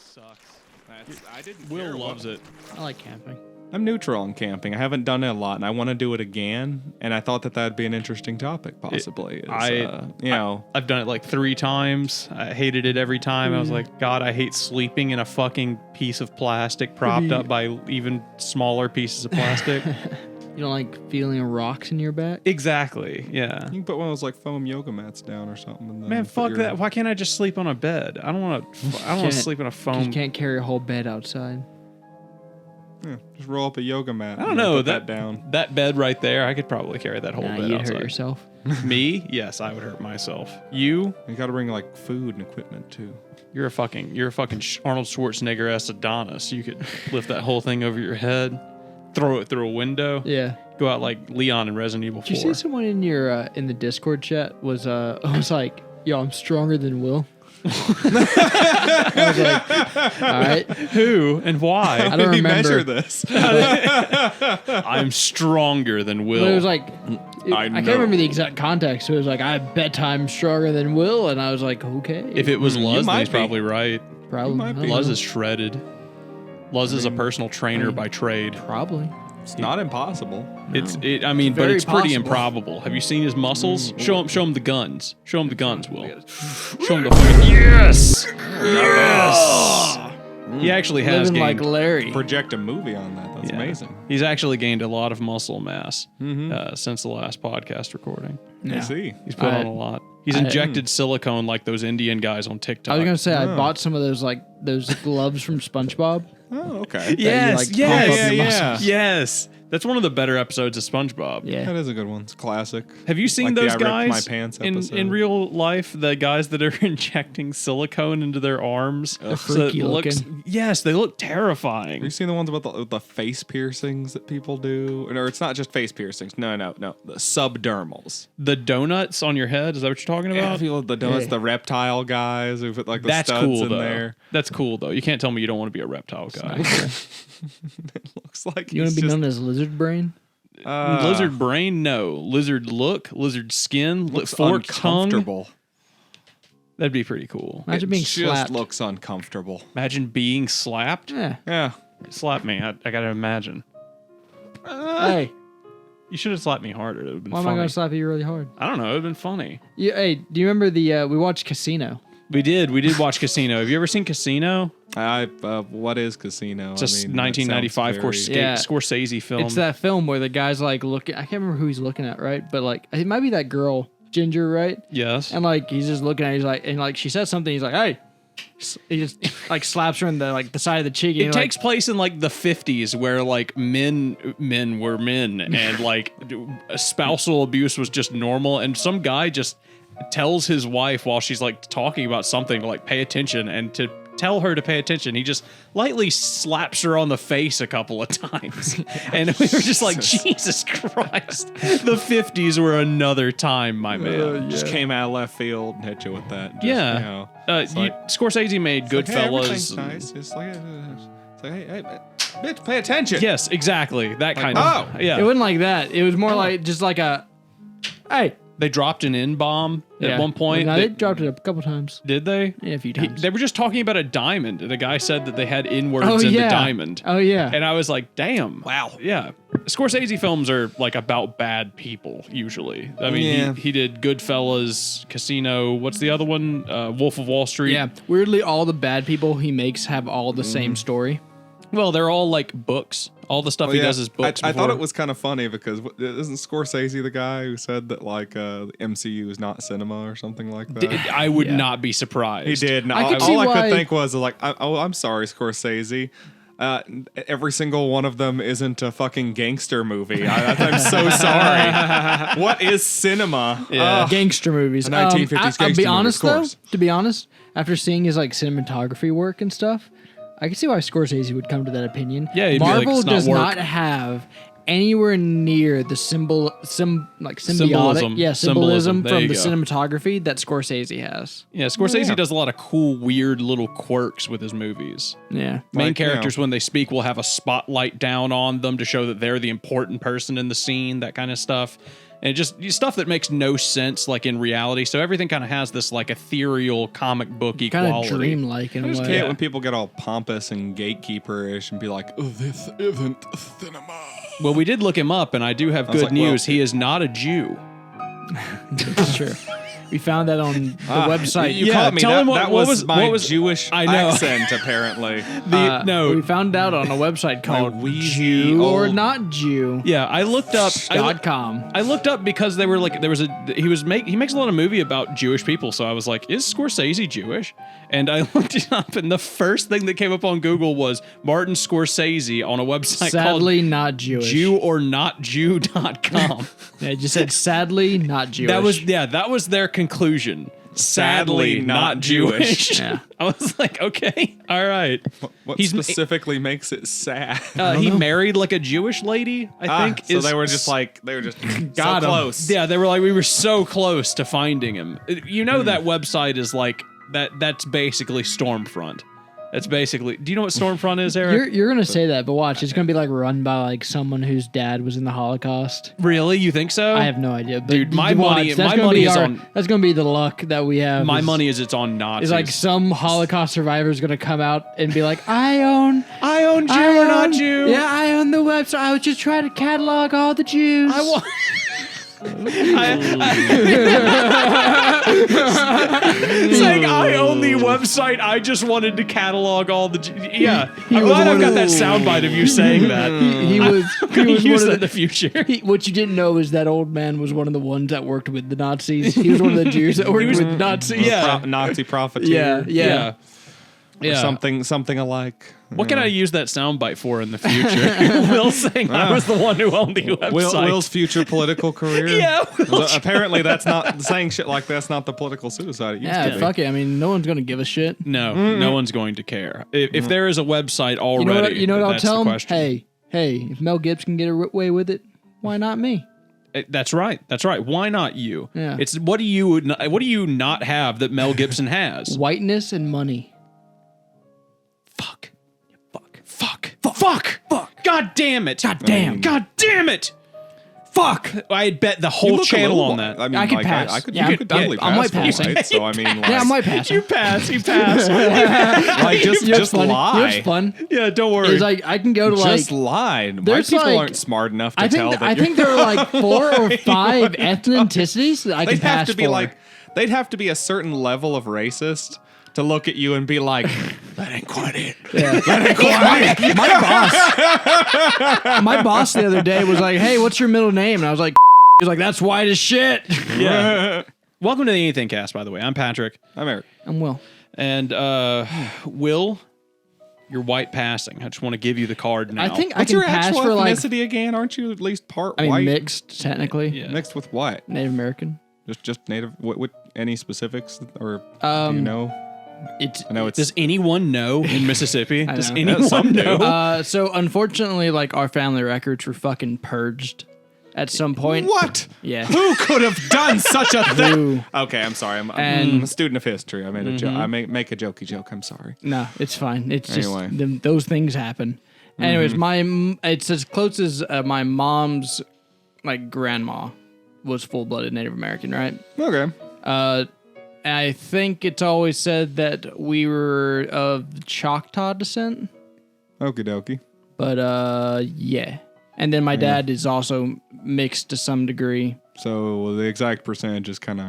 sucks. I didn't. Will loves it. I like camping. I'm neutral on camping. I haven't done it a lot, and I want to do it again. And I thought that that'd be an interesting topic, possibly. I've done it like 3 times. I hated it every time. I was like, God, I hate sleeping in a fucking piece of plastic propped up by even smaller pieces of plastic. You don't like feeling rocks in your back? Exactly. Yeah. you can put one of those like foam yoga mats down or something. And then Man, put fuck your- that. Why can't I just sleep on a bed? I don't want to. I don't want to sleep in a foam. You can't carry a whole bed outside. Yeah, just roll up a yoga mat. I don't and then know put that down. That bed right there, I could probably carry that whole Nah, bed you'd outside. hurt yourself. Me? Yes, I would hurt myself. You? You got to bring like food and equipment too. You're a fucking Arnold Schwarzenegger-esque Adonis. You could lift that whole thing over your head, throw it through a window, Yeah. go out like Leon in Resident Evil 4. Did you see someone in your in the Discord chat was like, "Yo, I'm stronger than Will." I was like, all right. Who and why? I don't Did he remember. measure this? I'm stronger than Will. But it was like, I know. can't remember the exact context. So it was like, I bet I'm stronger than Will, and I was like, okay. if it was You Luz, then might he's be. probably right. probably might I be. don't Luz know. is shredded. Luz is a personal trainer by trade. Probably. It's not impossible. I mean, but very it's pretty possible. improbable. Have you seen his muscles? Show him the guns. Show him the guns, Will. Show him the fucking yes. He actually has Living gained. like Larry. Project a movie on that. That's Yeah. amazing. He's actually gained a lot of muscle mass since the last podcast recording. I see. He's put on a lot. He's injected silicone like those Indian guys on TikTok. I was gonna say I bought some of those gloves from SpongeBob. Oh, okay. Yes, yes. Yes. That's one of the better episodes of SpongeBob. Yeah. That is a good one. It's classic. Have you seen Like the those I ripped guys my pants in episode. real life? The guys that are injecting silicone into their arms. They're freaky looking. Yes, they look Have terrifying. you seen the ones about the face piercings that people do? Or it's not just face piercings. No. The subdermals. The donuts on your head. Is that what you're talking Yeah, about? people, the donuts, Yeah. the reptile guys who put like the That's studs cool in though. there. That's cool though. You can't tell me you don't want to be a reptile guy. It looks like You want to be known as Lizard Brain? Lizard brain, no. Lizard look, lizard skin, looks forked tongue. uncomfortable. That'd be pretty cool. Imagine being just slapped. looks uncomfortable. Imagine being slapped. Yeah. Yeah. Slap me. I gotta imagine. Hey, You should have slapped me harder. It would have been why am I funny. gonna slap you really hard? I don't know. It would have been funny. Hey, do you remember the we watched Casino? We did watch Casino. Have you ever seen Casino? What is Casino? It's a 1995 Yeah. Scorsese film. It's that film where the guy's like looking. I can't remember who he's looking at, right? But like, it might be that girl, Ginger, right? Yes. And like, he's just looking at. He's like, and like, she says something. He's like, hey. He just like slaps her in the side of the cheek. It takes place in like the 50s where like men were men and like spousal abuse was just normal, and some guy just tells his wife while she's like talking about something to like pay attention, and to tell her to pay attention he just lightly slaps her on the face a couple of times. And we were just like, Jesus Christ, the 50s were another time, my man. Just came out of left field and hit you with that. Just, Yeah. You know, Scorsese made Goodfellas. Like, hey, everything's nice. It's like, hey, bitch, pay attention. Yes, exactly. That kind of. oh. Yeah. It wasn't like that. It was more like just like a, hey. They dropped an N-bomb at one point. No, they dropped it a couple times. Did they? Yeah, a few times. They were just talking about a diamond. The guy said that they had N-words in the diamond. Oh yeah. And I was like, damn. Wow. Yeah. Scorsese films are like about bad people, usually. I mean, Yeah. he did Goodfellas, Casino. What's the other one? Wolf of Wall Street. Yeah. Weirdly, all the bad people he makes have all the same story. Well, they're all like books. All the stuff he does is books. I thought before. it was kind of funny because isn't Scorsese the guy who said that like the MCU is not cinema or something like that? I would not be surprised. He did. No, I could see all I why- could think was like, I'm sorry, Scorsese. Every single one of them isn't a fucking gangster movie. I'm so sorry. What is cinema? Gangster movies. 1950s I'll gangster be movie, honest of though. course. To be honest, after seeing his like cinematography work and stuff, I can see why Scorsese would come to that opinion. Yeah, he'd be like, Marvel it's not does work. not have anywhere near the symbiotic, Symbolism. symbolism There from you the go. cinematography that Scorsese has. Yeah, Scorsese Yeah. does a lot of cool, weird little quirks with his movies. Yeah. Main Like, characters, you know. when they speak, will have a spotlight down on them to show that they're the important person in the scene, that kind of stuff. and just stuff that makes no sense like in reality. So everything kind of has this like ethereal comic booky Kind of quality. dreamlike in I a just way. can't when people get all pompous and gatekeeper-ish and be like, oh, this isn't cinema. Well, we did look him up, and I do have I was good like, well, news. He is not a Jew. That's true. We found that on the website. You Yeah, caught me. tell That, him that what was my Jewish I know. accent, apparently. No. We found out on a website called wheezy Jew or old- Not Jew. Yeah, I looked up. .com. I looked up because they were like he makes a lot of movie about Jewish people, so I was like, is Scorsese Jewish? And I looked it up, and the first thing that came up on Google was Martin Scorsese on a website Sadly, called not Jewish. JewOrNotJew.com. Yeah, it just said sadly not Jewish. That was their conclusion. Sadly not Jewish. Yeah. I was like, okay, all right. What He's- specifically makes it sad? He married like a Jewish lady, I think. So they were just so Got him. close. Yeah, they were like, we were so close to finding him. You know that website is like that's basically Stormfront. That's basically. Do you know what Stormfront is, Eric? You're gonna say that, but watch, it's gonna be like run by like someone whose dad was in the Holocaust. Really? You think so? I have no idea, but Dude, my watch, money- that's my gonna money be is our- on- That's gonna be the luck that we have. My is- money is it's on Nazis. is like some Holocaust survivor is gonna come out and be like, I own Jew I or not own- Jew. Yeah, I own the website. I was just trying to catalog all the Jews. I want. Saying I own the website. I just wanted to catalog all the. Yeah, I'm was glad I've one got of that soundbite of you saying that. He was. I'm He gonna was use one that in of the the, future. what you didn't know is that old man was one of the ones that worked with the Nazis. He was one of the Jews that worked with Nazis. Yeah. Nazi profiteer. Yeah. Or something alike. What can I use that soundbite for in the future? Will saying I was the one who owned the website. Will's future political career? Yeah, Will's- Apparently that's not saying shit like that's not the political suicide it used to Yeah, be. fuck it. I mean, no one's gonna give a shit. No, no one's going to care. If there is a website You already, know what? You know what I'll that's tell the him? question. Hey, if Mel Gibson can get away with it, why not me? That's right. That's right. Why not you? Yeah. It's what do you not have that Mel Gibson has? Whiteness and money. Fuck. God damn it. God damn. God damn it. Fuck. I had bet the You whole look a channel little on wi- that. I mean, I could like, pass. I could, Yeah, you could totally I might pass for pass. white, so I mean, like, Yeah, I might pass. You pass. You pass. like just You know what's funny? lie. You know what's fun? Yeah, don't worry. Is like I can go to like Just lie. White there's people like- aren't smart enough to I tell think that I think there are like 4 or 5 ethnicities that I can they'd have pass to be for. like they'd have to be a certain level of racist to look at you and be like, that ain't quite it. Yeah. My boss the other day was like, "Hey, what's your middle name?" And I was like, he was like, "That's white as shit." yeah. Welcome to the AnythingCast, by the way. I'm Patrick. I'm Eric. I'm Will. And Will, you're white passing. I just want to give you the card now. I think What's I your can pass actual for like ethnicity again? Aren't you at least part I mean white? mixed technically. Yeah. Mixed with what? Native American. Just native. What any specifics or do you know? It's I know it's Does anyone know in Mississippi? I Does know. anyone Some do. know? so unfortunately like our family records were fucking purged at some point. what? Yeah. Who could have done such a thing? Ooh. Okay, I'm sorry. I'm And- a student of history. I made a joke. I make a jokey joke. I'm sorry. No, it's fine. It's just Anyway. those things happen. Anyways, it's as close as my mom's like grandma was full-blooded Native American, right? Okay. I think it's always said that we were of Choctaw descent, Okie dokie. but yeah. And then my dad is also mixed to some degree. So the exact percentage is kind of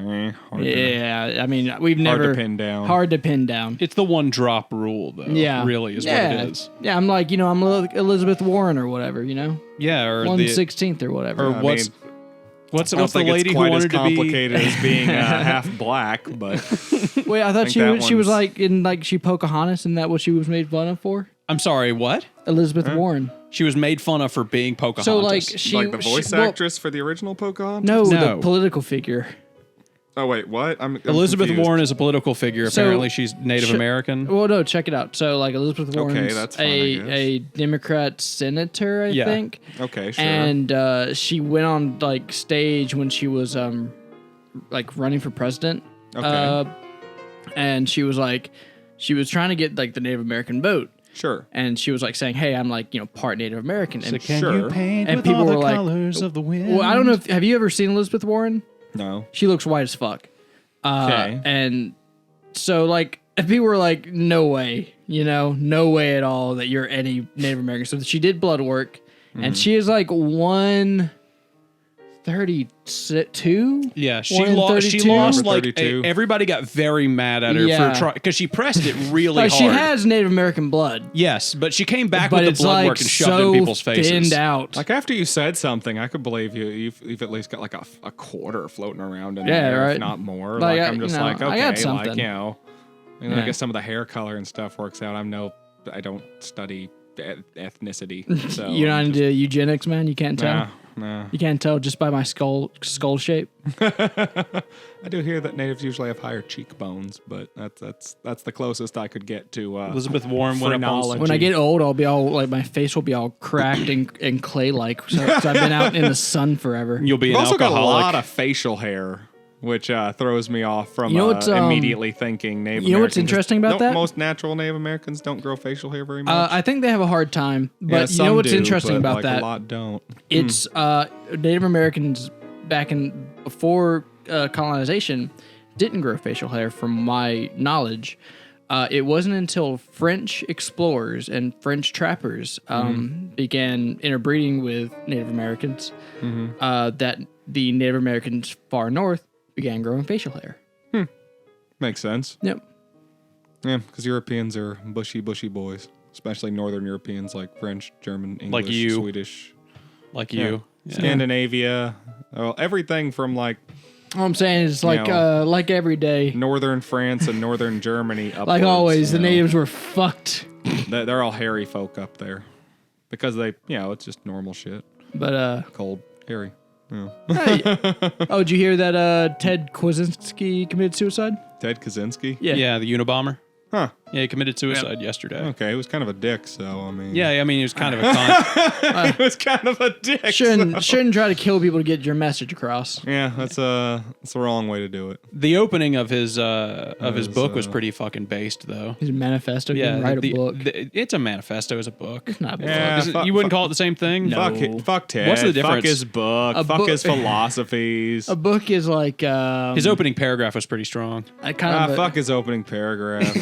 hard, Yeah, I mean we've hard never to pin down. hard to pin down. It's the one drop rule, though. Yeah, Really is yeah. what it is. Yeah, I'm like I'm Elizabeth Warren or whatever, Yeah, or 1/16th or whatever. or I what's mean, what's I don't the think lady it's who quite as wanted to be? complicated as being half black, but Wait, I thought think she that was one's- like in like she Pocahontas, and that what she was made fun of for? I'm sorry, what? Elizabeth Warren. She was made fun of for being Pocahontas. So like she like the voice well, actress for the original Pocahontas. No, No. the political figure. Oh wait, what? I'm Elizabeth confused. Warren is a political figure. So- Apparently, she's Native Sh- American. Well, no, check it out. So like Elizabeth Warren's that's fine, I guess. a Democrat senator, I Yeah. think. Okay, sure. And she went on like stage when she was like running for president. Okay. And she was trying to get like the Native American vote. Sure. And she was like saying, "Hey, I'm like part Native American." And Can Sure. you paint And with people all the were like, colors of the wind? well, I don't know if have you ever seen Elizabeth Warren? No. She looks white as fuck. Okay. And so like people were like, "No way, no way at all that you're any Native American." So she did blood work, and she is like 132. Yeah, she 132? lost like 32. everybody got very mad at her Yeah. for trying because she pressed it really Like hard. she has Native American blood, yes, but she came back but with it's the blood like work and shoved so it in people's faces. thinned out. Like after you said something, I could believe you. You've at least got like a quarter floating around in Yeah, there, right. if not more. Like, I'm just like, I okay, got something. I Yeah. guess some of the hair color and stuff works out. I don't study ethnicity, so You're not I'm into eugenics, man. You can't tell. Nah. You can't tell just by my skull shape. I do hear that natives usually have higher cheekbones, but that's the closest I could get to Elizabeth Warren went up on phrenology. When I get old, I'll be all like my face will be all cracked and clay like. So 'cause I've been out in the sun forever. You'll be I've an also got a alcoholic. lot of facial hair, which throws me off from what's, immediately thinking Native you know what's Americans. interesting about that? Most natural Native Americans don't grow facial hair very much. I think they have a hard time, Yeah, but you know some what's do, interesting but, about like, that? A lot don't. It's Native Americans back in before colonization didn't grow facial hair, from my knowledge. It wasn't until French explorers and French trappers began interbreeding with Native Americans that the Native Americans far north began growing facial hair. Makes sense. Yep. Yeah, because Europeans are bushy boys, especially Northern Europeans like French, German, English, Like you. Swedish, like you. Yeah. Scandinavia, everything from like All I'm saying is like like every day, Northern France and Northern Germany. Upwards, like always, the you know. natives were fucked. They're all hairy folk up there because they, it's just normal shit. But Cold, hairy. Yeah. hey. Oh, did you hear that Ted Kaczynski committed suicide? Ted Kaczynski? Yeah, the Unabomber. Huh. Yeah, he committed suicide yesterday. Okay, he was kind of a dick, so I mean. Yeah, I mean, he was kind of a con. he was kind of a dick. Shouldn't try to kill people to get your message across. Yeah, that's the wrong way to do it. The opening of his book was pretty fucking based, though. His manifesto. Yeah, Didn't write a book. It's a manifesto as a book. It's not a book. Yeah, You wouldn't call it the same thing? No. Fuck Ted. What's the Fuck difference? his book. A Fuck book- his philosophies. A book is like His opening paragraph was pretty strong. I kind of Fuck his opening paragraph.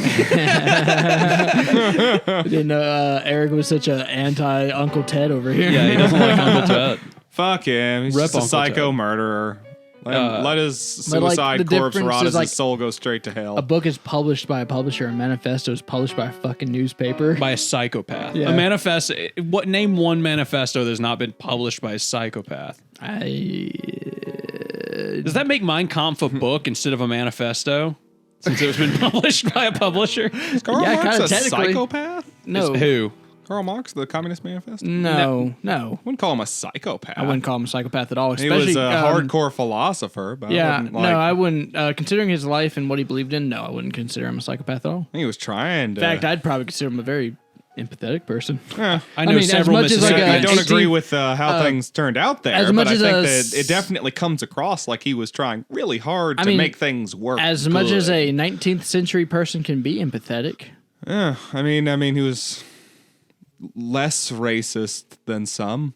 didn't know Eric was such a anti Uncle Ted over here. Yeah, he doesn't like Uncle Ted. Fuck him. He's Rep just a Uncle psycho Ted. murderer. Let his But, like, suicide the corpse difference rot is, as like, his soul goes straight to hell. A book is published by a publisher. A manifesto is published by a fucking newspaper. By a psychopath. Yeah. A manifesto. Name one manifesto that's not been published by a psychopath. Does that make Mein Kampf a book instead of a manifesto? Since it was been published by a publisher? Karl Yeah, Marx kinda a technically. psychopath? No, Who? Karl Marx, the Communist Manifesto? no. Wouldn't call him a psychopath. I wouldn't call him a psychopath at all. He Especially was a hardcore philosopher, but Yeah, I wouldn't, like, no, I wouldn't. Considering his life and what he believed in, no, I wouldn't consider him a psychopath at all. he was trying to. In fact, I'd probably consider him a very empathetic person. Yeah. I know mean, as several much as, like, Mississippians. I don't 18 agree with how things turned out there, as but much I as think a that it definitely comes across like he was trying really hard to mean, make things work. As much as good. a 19th century person can be empathetic. Yeah, I mean, he was less racist than some.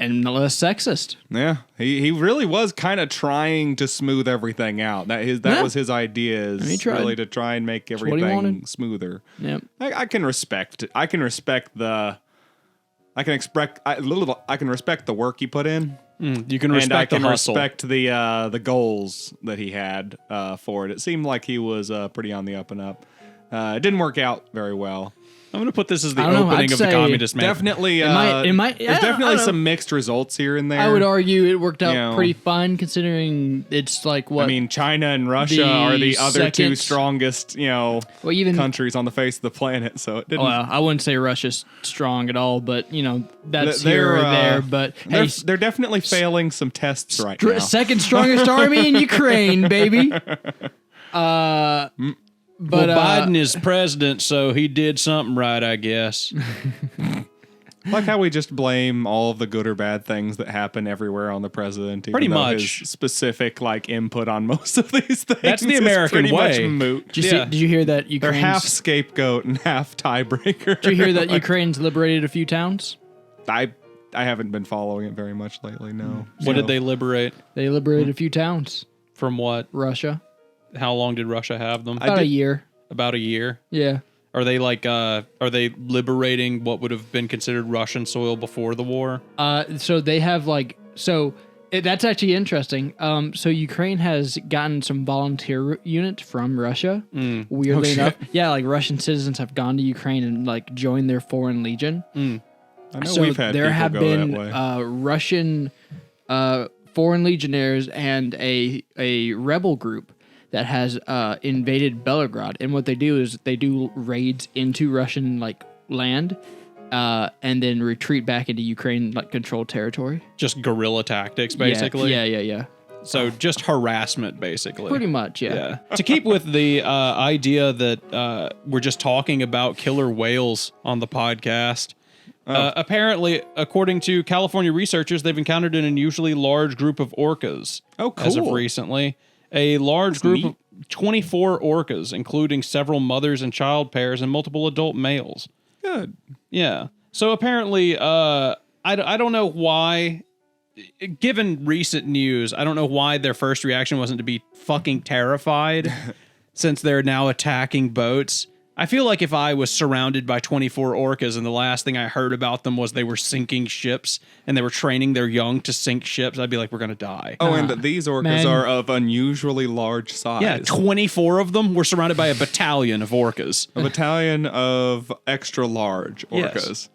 And less sexist. Yeah, he really was kind of trying to smooth everything out. That Yeah. was his idea, is he tried. really to try and make what he everything wanted. smoother. Yep. I can respect the I can respect the work he put in. You can And I respect can the hustle. respect the goals that he had for it. It seemed like he was pretty on the up and up. It didn't work out very well. I'm going to put this as the I don't know, opening I'd of the say communist man. Definitely, It might- there's I don't definitely know. some mixed results here and there. I would argue it worked out You know. pretty fine considering it's like what? I mean, China and Russia The are the other two second- strongest, well, even countries on the face of the planet. So it didn't. well, I wouldn't say Russia's strong at all, but that's They're, here or there. But hey, they're definitely failing some tests right now. second strongest army in Ukraine, baby. But Biden is president, so he did something right, I guess. Like how we just blame all of the good or bad things that happen everywhere on the president. Even Pretty though much. his specific like input on most of these things. That's the is American pretty way. Much moot. Did you hear that They're Ukraine's... half scapegoat and half tiebreaker. Did you hear that Ukraine's liberated a few towns? I haven't been following it very much lately. No. What did they liberate? They liberated a few towns. From what? Russia. How long did Russia have them? About a year. About a year. Yeah. Are they liberating what would have been considered Russian soil before the war? So they have that's actually interesting. So Ukraine has gotten some volunteer unit from Russia. Weirdly enough, yeah, like Russian citizens have gone to Ukraine and like joined their foreign legion. I know So we've had there people have go been that way. Russian foreign legionnaires and a rebel group that has invaded Belgrade, and what they do is they do raids into Russian like land, and then retreat back into Ukraine like controlled territory. Just guerrilla tactics, basically. Yeah. So just harassment, basically. Pretty much, yeah. To keep with the idea that we're just talking about killer whales on the podcast. Apparently, according to California researchers, they've encountered an unusually large group of orcas. Oh, As of cool. recently. A large group of 24 orcas, including several mothers and child pairs and multiple adult males. Good. Yeah. So apparently, I don't know why, given recent news, I don't know why their first reaction wasn't to be fucking terrified since they're now attacking boats. I feel like if I was surrounded by 24 orcas and the last thing I heard about them was they were sinking ships and they were training their young to sink ships, I'd be like, we're going to die. Oh, and these orcas man. are of unusually large size. Yeah, 24 of them. We're surrounded by a battalion of orcas. A battalion of extra large orcas. Yes.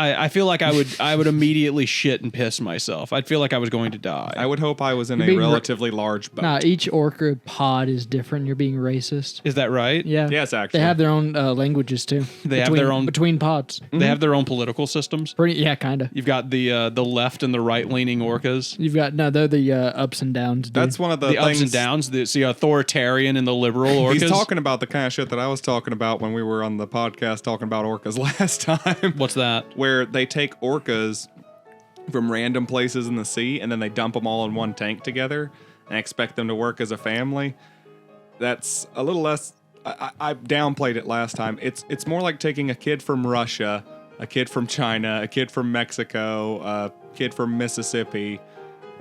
I feel like I would immediately shit and piss myself. I'd feel like I was going to die. I would hope I was in You're a being relatively large boat. Nah, each orca pod is different. You're being racist. Is that right? Yeah. Yes, actually. They have their own languages too. They have their own- between pods. They have their own political systems. Yeah, kind of. You've got the left and the right leaning orcas. You've got they're the ups and downs. Dude. That's one of the The things. ups and downs, the authoritarian and the liberal orcas. He's talking about the kind of shit that I was talking about when we were on the podcast talking about orcas last time. What's that? Where they take orcas from random places in the sea and then they dump them all in one tank together and expect them to work as a family. That's a little less. I downplayed it last time. It's more like taking a kid from Russia, a kid from China, a kid from Mexico, a kid from Mississippi,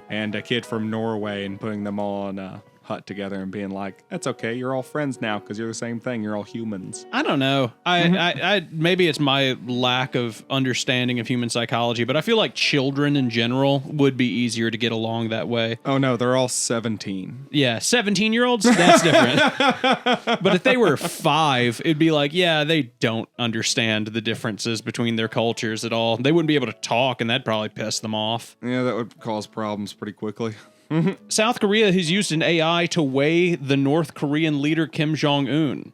and a kid from Norway and putting them all in a hut together and being like, that's okay, you're all friends now because you're the same thing, you're all humans. I don't know. I maybe it's my lack of understanding of human psychology, but I feel like children in general would be easier to get along that way. Oh no, they're all 17. Yeah, 17-year-olds, that's different. But if they were 5, it'd be like, yeah, they don't understand the differences between their cultures at all. They wouldn't be able to talk, and that'd probably piss them off. Yeah, that would cause problems pretty quickly. South Korea has used an AI to weigh the North Korean leader Kim Jong-un.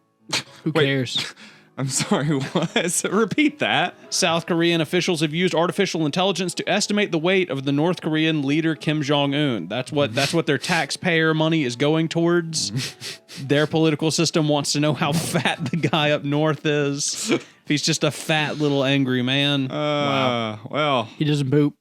Who cares? I'm sorry, what? So repeat that. South Korean officials have used artificial intelligence to estimate the weight of the North Korean leader Kim Jong-un. That's what their taxpayer money is going towards. Their political system wants to know how fat the guy up north is. If he's just a fat little angry man. Wow. Well, He doesn't poop.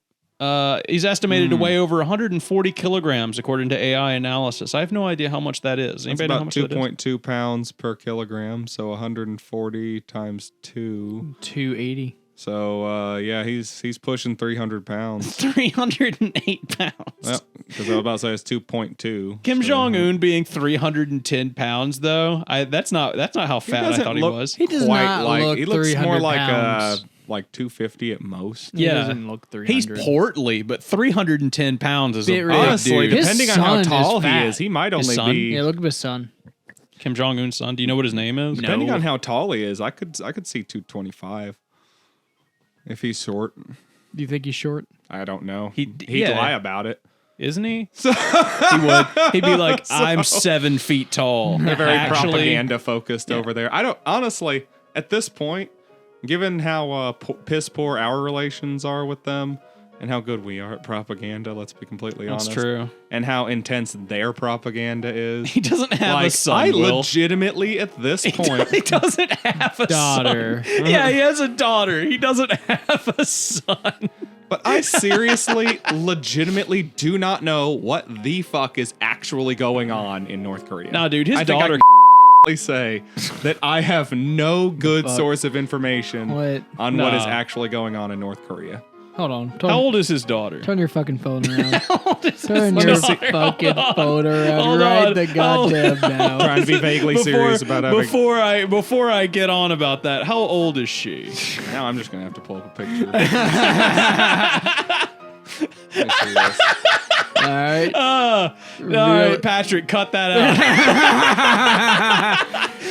He's estimated to weigh over 140 kilograms according to AI analysis. I have no idea how much that is. it's Anybody know how about much that is? 2.2 pounds per kilogram, so 140 times 2. 280. So, yeah, he's pushing 300 pounds. 308 pounds. Well, because I was about to say it's 2.2. Kim so- Jong-un being 310 pounds, though, that's not how fat I doesn't thought he look was. He does Quite not like, look he looks 300 more pounds. like 250 at most. He Yeah. doesn't look 300. He's portly, but 310 pounds is a It big really- Honestly, dude. His depending on how son is tall he fat. is, he might His only son? be. Yeah, look at his son. Kim Jong-un's son. Do you know what his name is? No. Depending on how tall he is, I could see 225. If he's short, Do you think he's short? I don't know. He'd He'd lie about it. Isn't he? He would. He'd be like, I'm 7 feet tall. They're very Actually, propaganda focused over there. I don't honestly at this point, given how piss poor our relations are with them, and how good we are at propaganda, let's be completely honest. That's true. And how intense their propaganda is. He doesn't have like, a son, I Will. legitimately, at this point... He doesn't have a Daughter. son. Yeah, he has a daughter. He doesn't have a son. But I seriously, legitimately do not know what the fuck is actually going on in North Korea. No, dude, his I think daughter... I can say that I have no good source of information on what is No. actually going on in North Korea. Hold on. How old is his daughter? Turn your fucking phone around. How old is Turn his your daughter? fucking phone around Hold right on. the goddamn now. Trying to be vaguely serious about having... Before I get on about that, how old is she? Now I'm just going to have to pull up a picture. Let me see this. All right. All right, Patrick, cut that out.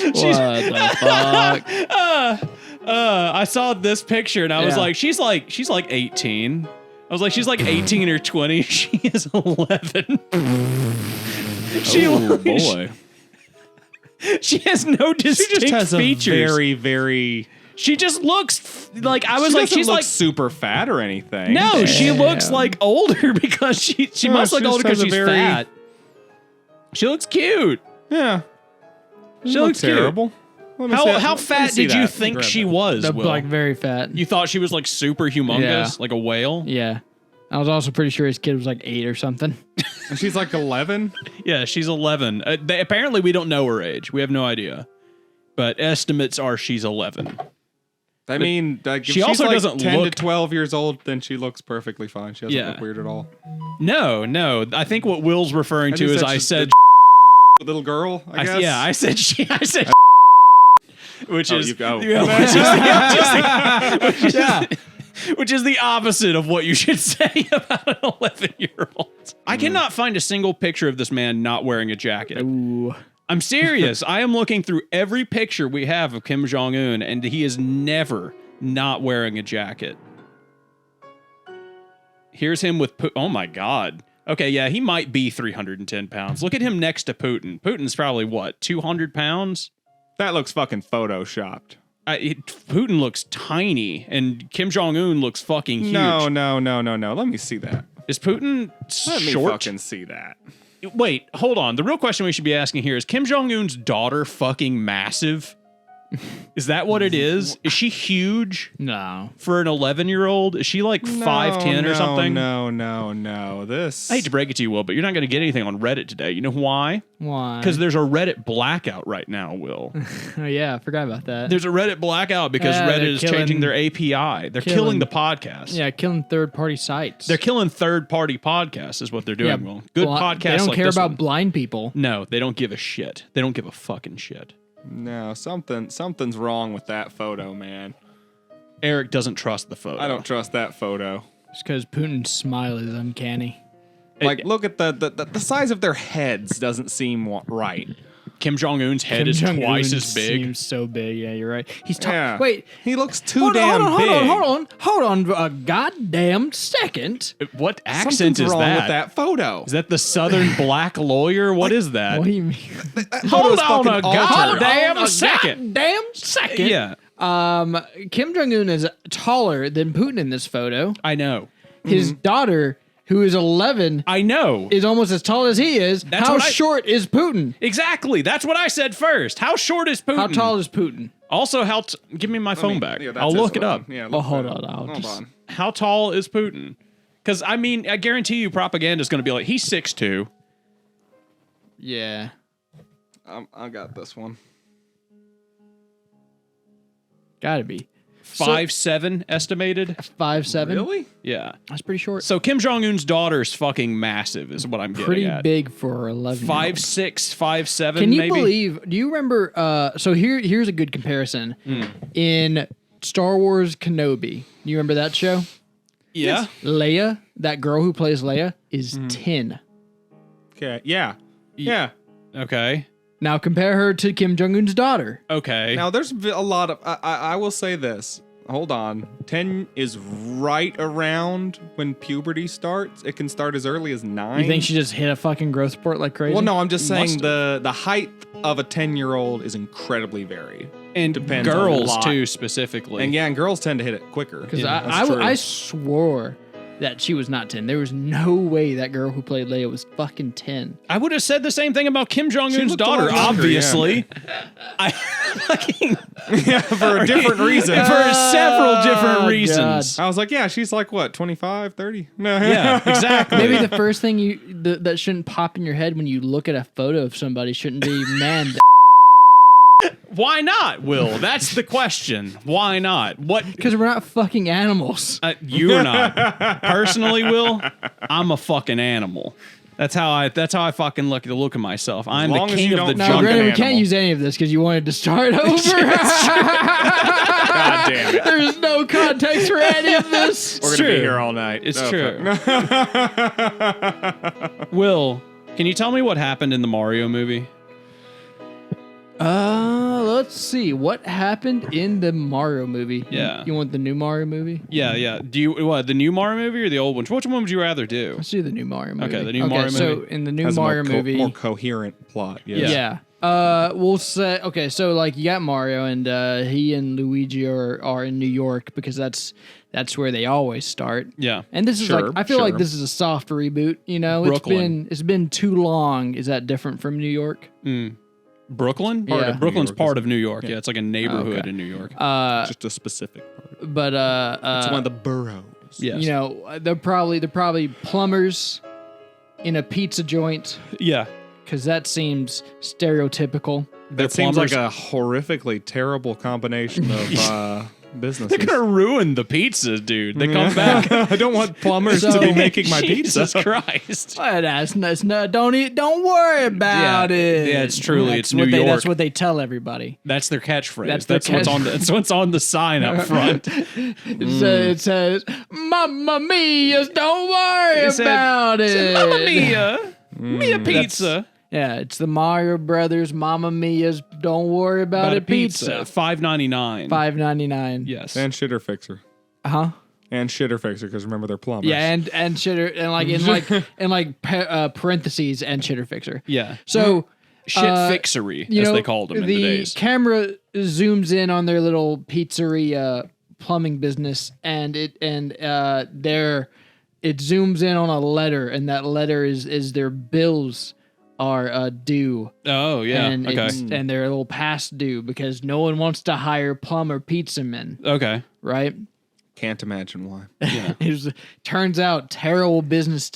What the fuck? I saw this picture and I was Yeah. like, she's like 18. I was like, she's like 18 or 20. She is 11. Oh, boy. She has no distinct She just has features. a very, very... She just looks like I was She like doesn't she's look like super fat or anything. no, she Damn. looks like older because she No, must look she older just because has a she's very- fat. She looks cute. Yeah. She looks cute. terrible. Let me see How that. how Let me fat see did you that. think Grab she that. was? Will? Like very fat. You thought she was like super humongous, Yeah. like a whale? Yeah. I was also pretty sure his kid was like 8 or something. And she's like 11? Yeah, she's 11. Apparently, we don't know her age. We have no idea, but estimates are she's 11. I mean, like, if she she's also like doesn't 10 look- to 12 years old, then she looks perfectly fine. She doesn't Yeah. look weird at all. No. I think what Will's referring to is I said, little girl, I guess. I said she. I said, which Oh, is you go. which is the opposite of what you should say about an 11-year-old. I cannot find a single picture of this man not wearing a jacket. Ooh. I'm serious. I am looking through every picture we have of Kim Jong-un, and he is never not wearing a jacket. Here's him with... Oh, my God. Okay, yeah, he might be 310 pounds. Look at him next to Putin. Putin's probably, what, 200 pounds? That looks fucking photoshopped. Putin looks tiny, and Kim Jong-un looks fucking huge. No. Let me see that. Is Putin Let me short? fucking see that. Wait, hold on. The real question we should be asking here is Kim Jong-un's daughter fucking massive? Is that what it is? Is she huge No. for an 11-year-old? Is she like 5'10" or something? No. This. I hate to break it to you, Will, but you're not going to get anything on Reddit today. You know why? Why? Because there's a Reddit blackout right now, Will. Oh, yeah, I forgot about that. There's a Reddit blackout because Yeah, Reddit they're is killing- changing their API. They're killing the podcast. Yeah, killing third-party sites. They're killing third-party podcasts is what they're doing, Will. Good podcasts They don't like care this about one. blind people. No, they don't give a shit. They don't give a fucking shit. No, something's wrong with that photo, man. Eric doesn't trust the photo. I don't trust that photo. Just because Putin's smile is uncanny. Like, look at the size of their heads doesn't seem right. Kim Jong-un's head Kim is Jong-un twice as big. Seems so big. Yeah, you're right. He's Yeah. Wait. He looks too Hold damn on, big. hold on a goddamn second. What accent Something's is wrong that? with that photo. Is that the Southern black lawyer? What is that? What do you mean? Hold on a altered. goddamn second. Damn second. Yeah, Kim Jong Un is taller than Putin in this photo. I know. His daughter, who is 11, I know. is almost as tall as he is. That's How what I- short is Putin? Exactly. That's what I said first. How short is Putin? How tall is Putin? Also, give me my phone back. Yeah, that's I'll his look it phone. up. Yeah, Well, look hold that on. up. Hold on. How tall is Putin? Because, I mean, I guarantee you propaganda is going to be like, he's 6'2". Yeah. I got this one. Gotta be. 5'7" estimated. 5'7". Really? Yeah. That's pretty short. So Kim Jong-un's daughter's fucking massive is what I'm getting Pretty at. big for 11. 5'6", 5'7", Can you maybe? believe? Do you remember? So here's a good comparison. Hmm. In Star Wars Kenobi, you remember that show? Yeah. Leia, that girl who plays Leia, is Hmm. 10. Okay. Yeah. Yeah. Okay. Now compare her to Kim Jong Un's daughter. Okay. Now there's a lot of. I will say this. Hold on. 10 is right around when puberty starts. It can start as early as 9. You think she just hit a fucking growth spurt like crazy? Well, no. I'm just saying Must the height of a 10-year-old is incredibly varied. and depends on a girls lot. too specifically. And yeah, and girls tend to hit it quicker. Because That's true. I swore that she was not 10. There was no way that girl who played Leia was fucking 10. I would have said the same thing about Kim Jong Un's looked a daughter. lot younger, Obviously, I fucking Yeah, for a different reason. for several different God. reasons. I was like, yeah, she's like what, 25, 30? No. Yeah, exactly. Maybe the first thing that shouldn't pop in your head when you look at a photo of somebody shouldn't be, man, Why not, Will? That's the question. Why not? What? because we're not fucking animals. You're not. Personally, Will, I'm a fucking animal. That's how I fucking look at myself. I'm the long as king you of the don't- No, Jungle jungle. granted, we can't animal. use any of this because you wanted to start over. God damn it. There's no context for any of this. We're true. going to be here all night. It's No, true. fuck. Will, can you tell me what happened in the Mario movie? Let's see what happened in the Mario movie. Yeah. You want the new Mario movie? Yeah. Do you what? The new Mario movie or the old one? Which one would you rather do? Let's do the new Mario movie. Okay, the new Mario So movie. in the new Has a Mario more movie, more coherent plot. Yes. yeah. We'll say okay. So like you got Mario and he and Luigi are in New York because that's where they always start. Yeah. And this is Sure, like I feel like sure. this is a soft reboot. You know, Brooklyn. it's been too long. Is that different from New York? Brooklyn? Yeah. Brooklyn's New York, part of New York. Yeah, it's like a neighborhood Okay. in New York. Just a specific part. But It's one of the boroughs. Yes. you know, they're probably plumbers in a pizza joint Yeah. because that seems stereotypical. That seems like plumbers. a horrifically terrible combination of businesses. They're gonna ruin the pizza, dude. They come back. I don't want plumbers to be making my Jesus pizza. Christ. That's not. Don't worry about Yeah. it. Yeah, it's truly- That's it's what New That's York. what they tell everybody. That's their catchphrase. That's That's, their what's on the. That's what's on the sign up front. It says, "Mamma Mia, don't worry It said- about it." Mamma Mia, Mia pizza. Yeah, it's the Mario Brothers Mamma Mia's Don't Worry About It pizza. $5.99. $5.99. Yes. And shitter fixer. Huh? And shitter fixer because remember they're plumbers. Yeah, and shitter and like parentheses and shitter fixer. yeah. So Shit fixery, you as know, they called them in the days. camera zooms in on their little pizzeria plumbing business, and it zooms in on a letter, and that letter is their bills are due, Oh yeah. and Okay. and they're a little past due because no one wants to hire plumber pizza men, Okay. right? Can't imagine why. Turns out terrible business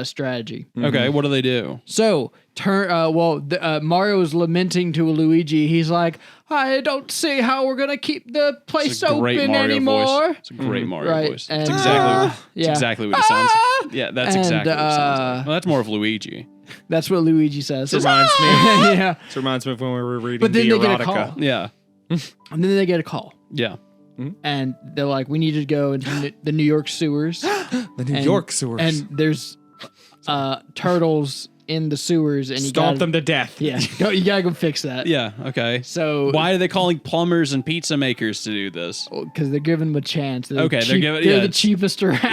strategy. Okay. What do they do? So, Mario is lamenting to Luigi. He's like, I don't see how we're going to keep the place It's a great open Mario anymore. voice. It's a great Mario Right, voice. and- It's exactly. yeah. It's exactly what it sounds. Yeah, that's And, exactly what it sounds like. Well, that's more of Luigi. That's what Luigi says. This reminds me. Yeah. This reminds me of when we were reading But then the they get a erotica. call. Yeah. And then they get a call. Yeah. And they're like, we need to go into the New York sewers. The New And- York sewers. And there's turtles in the sewers. And you Stomp gotta, them to death. Yeah, you gotta go fix that. Yeah. Okay. So Why are they calling plumbers and pizza makers to do this? because they're giving them a chance. They're Okay, they're giving- they're yeah, the it's- cheapest around.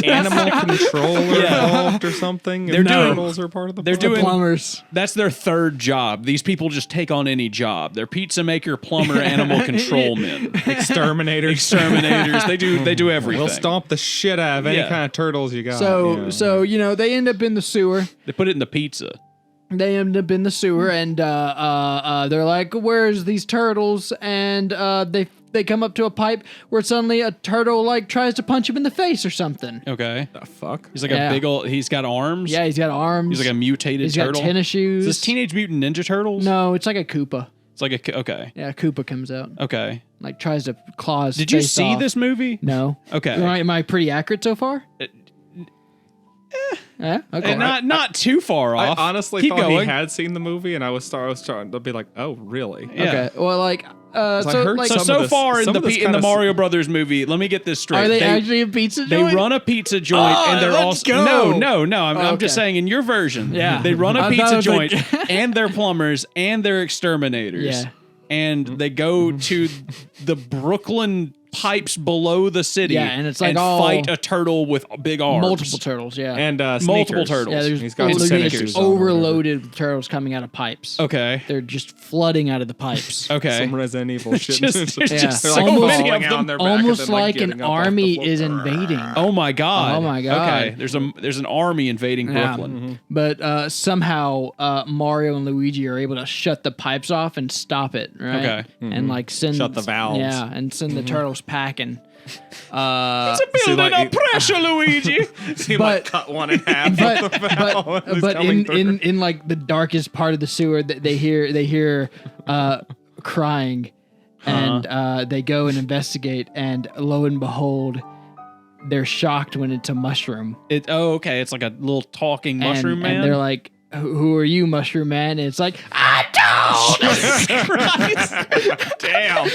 Animal control Yeah. involved or something. They're If doing- animals are part of the they're problem. The doing- plumbers. That's their third job. These people just take on any job. They're pizza maker, plumber, animal control men, exterminators. exterminators. They do everything. We'll stomp the shit out of any Yeah. kind of turtles you got. So you know they end up in the sewer. They put it in the pizza. They end up in the sewer, and they're like, "Where's these turtles?" And they come up to a pipe where suddenly a turtle like tries to punch him in the face or something. Okay. the fuck. He's like Yeah. a big old. He's got arms. Yeah, he's got arms. He's like a mutated He's turtle. got tennis shoes. Is this Teenage Mutant Ninja Turtles? No, it's like a Koopa. It's like a. Okay. Yeah, Koopa comes out, Okay. like tries to claw his Did you face see off. this movie? No. Okay. Am I pretty accurate so far? Yeah. Okay. And not too far I off. honestly Keep thought going. he had seen the movie, and I was starting to be like, "Oh, really?" Yeah. Okay. Well, like, I heard like, some of So this- far in some the of this in the kinda Mario Brothers movie, let me get this straight. are they actually a pizza They joint? run a pizza joint, Oh, and they're let's also go. no. I'm Okay. just saying in your version. Yeah. they run a I thought pizza it was joint, like- and they're plumbers, and they're exterminators. Yeah. And they go to the Brooklyn pipes below the city. Yeah, and it's like all fight a turtle with big arms. multiple turtles. Yeah, And multiple sneakers. turtles. yeah. There's He's got literally tennis just shoes on or whatever. overloaded with turtles coming out of pipes. Okay. They're just flooding out of the pipes. Okay. Some Resident Evil shit. Just- there's Yeah. just They're so like Almost- many falling of out on them. their back and Almost then, like getting an up off the army floor. is invading. Oh my god. Oh my God. Okay. There's an army invading Yeah. Brooklyn. But somehow Mario and Luigi are able to shut the pipes off and stop it, right? Okay. And like send Shut the valves. Yeah, and send the turtles packing. Uh, Building like- up pressure, Luigi. He But- like cut one in half. but with the valve but, as he's but coming in like the darkest part of the sewer, they hear crying, and they go and investigate, and lo and behold, they're shocked when it's a mushroom. Okay. It's like a little talking mushroom man. And they're like, "Who are you, Mushroom Man?" And it's like, "I don't." Damn.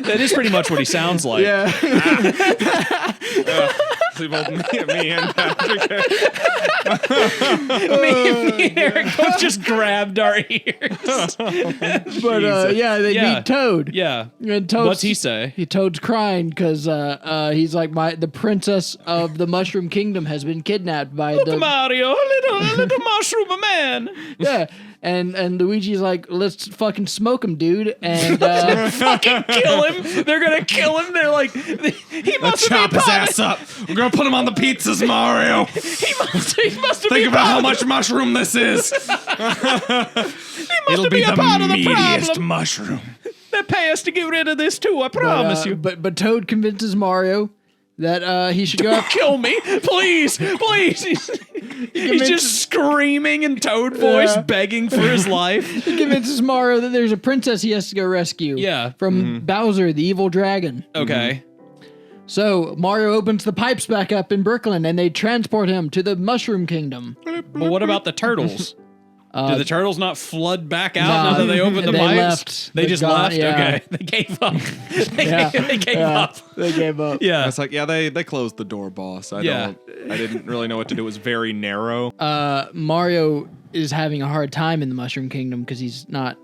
That is pretty much what he sounds like. Yeah. See, both me and Patrick. me and Eric both just grabbed our ears. But yeah, they Yeah. meet Toad. Yeah. And Toad's, What's he say? Toad's crying because he's like, the princess of the Mushroom Kingdom has been kidnapped by Look, the Mario, a little mushroom man. yeah. And Luigi's like, let's fucking smoke him, dude. And Fucking kill him. They're gonna kill him. They're like, he must Chop be his part ass up. We're gonna put him on the pizzas, Mario. He must be Think about how much mushroom this is. It'll be a the part of the meatiest problem. mushroom. They pay us to get rid of this too. I promise you. But Toad convinces Mario that he should go. Kill me, please, please. He's just screaming in Toad voice, Yeah. begging for his life. He convinces Mario that there's a princess he has to go rescue. Yeah. From Bowser, the evil dragon. Okay. So Mario opens the pipes back up in Brooklyn, and they transport him to the Mushroom Kingdom. But what about the turtles? Do the turtles not flood back out nah, now that they opened the they pipes? left. They They're just gone, left? yeah. Okay. They gave up. They gave up. They gave up. Yeah. It's like, yeah, they closed the door, boss. I didn't really know what to do. It was very narrow. Mario is having a hard time in the Mushroom Kingdom because he's not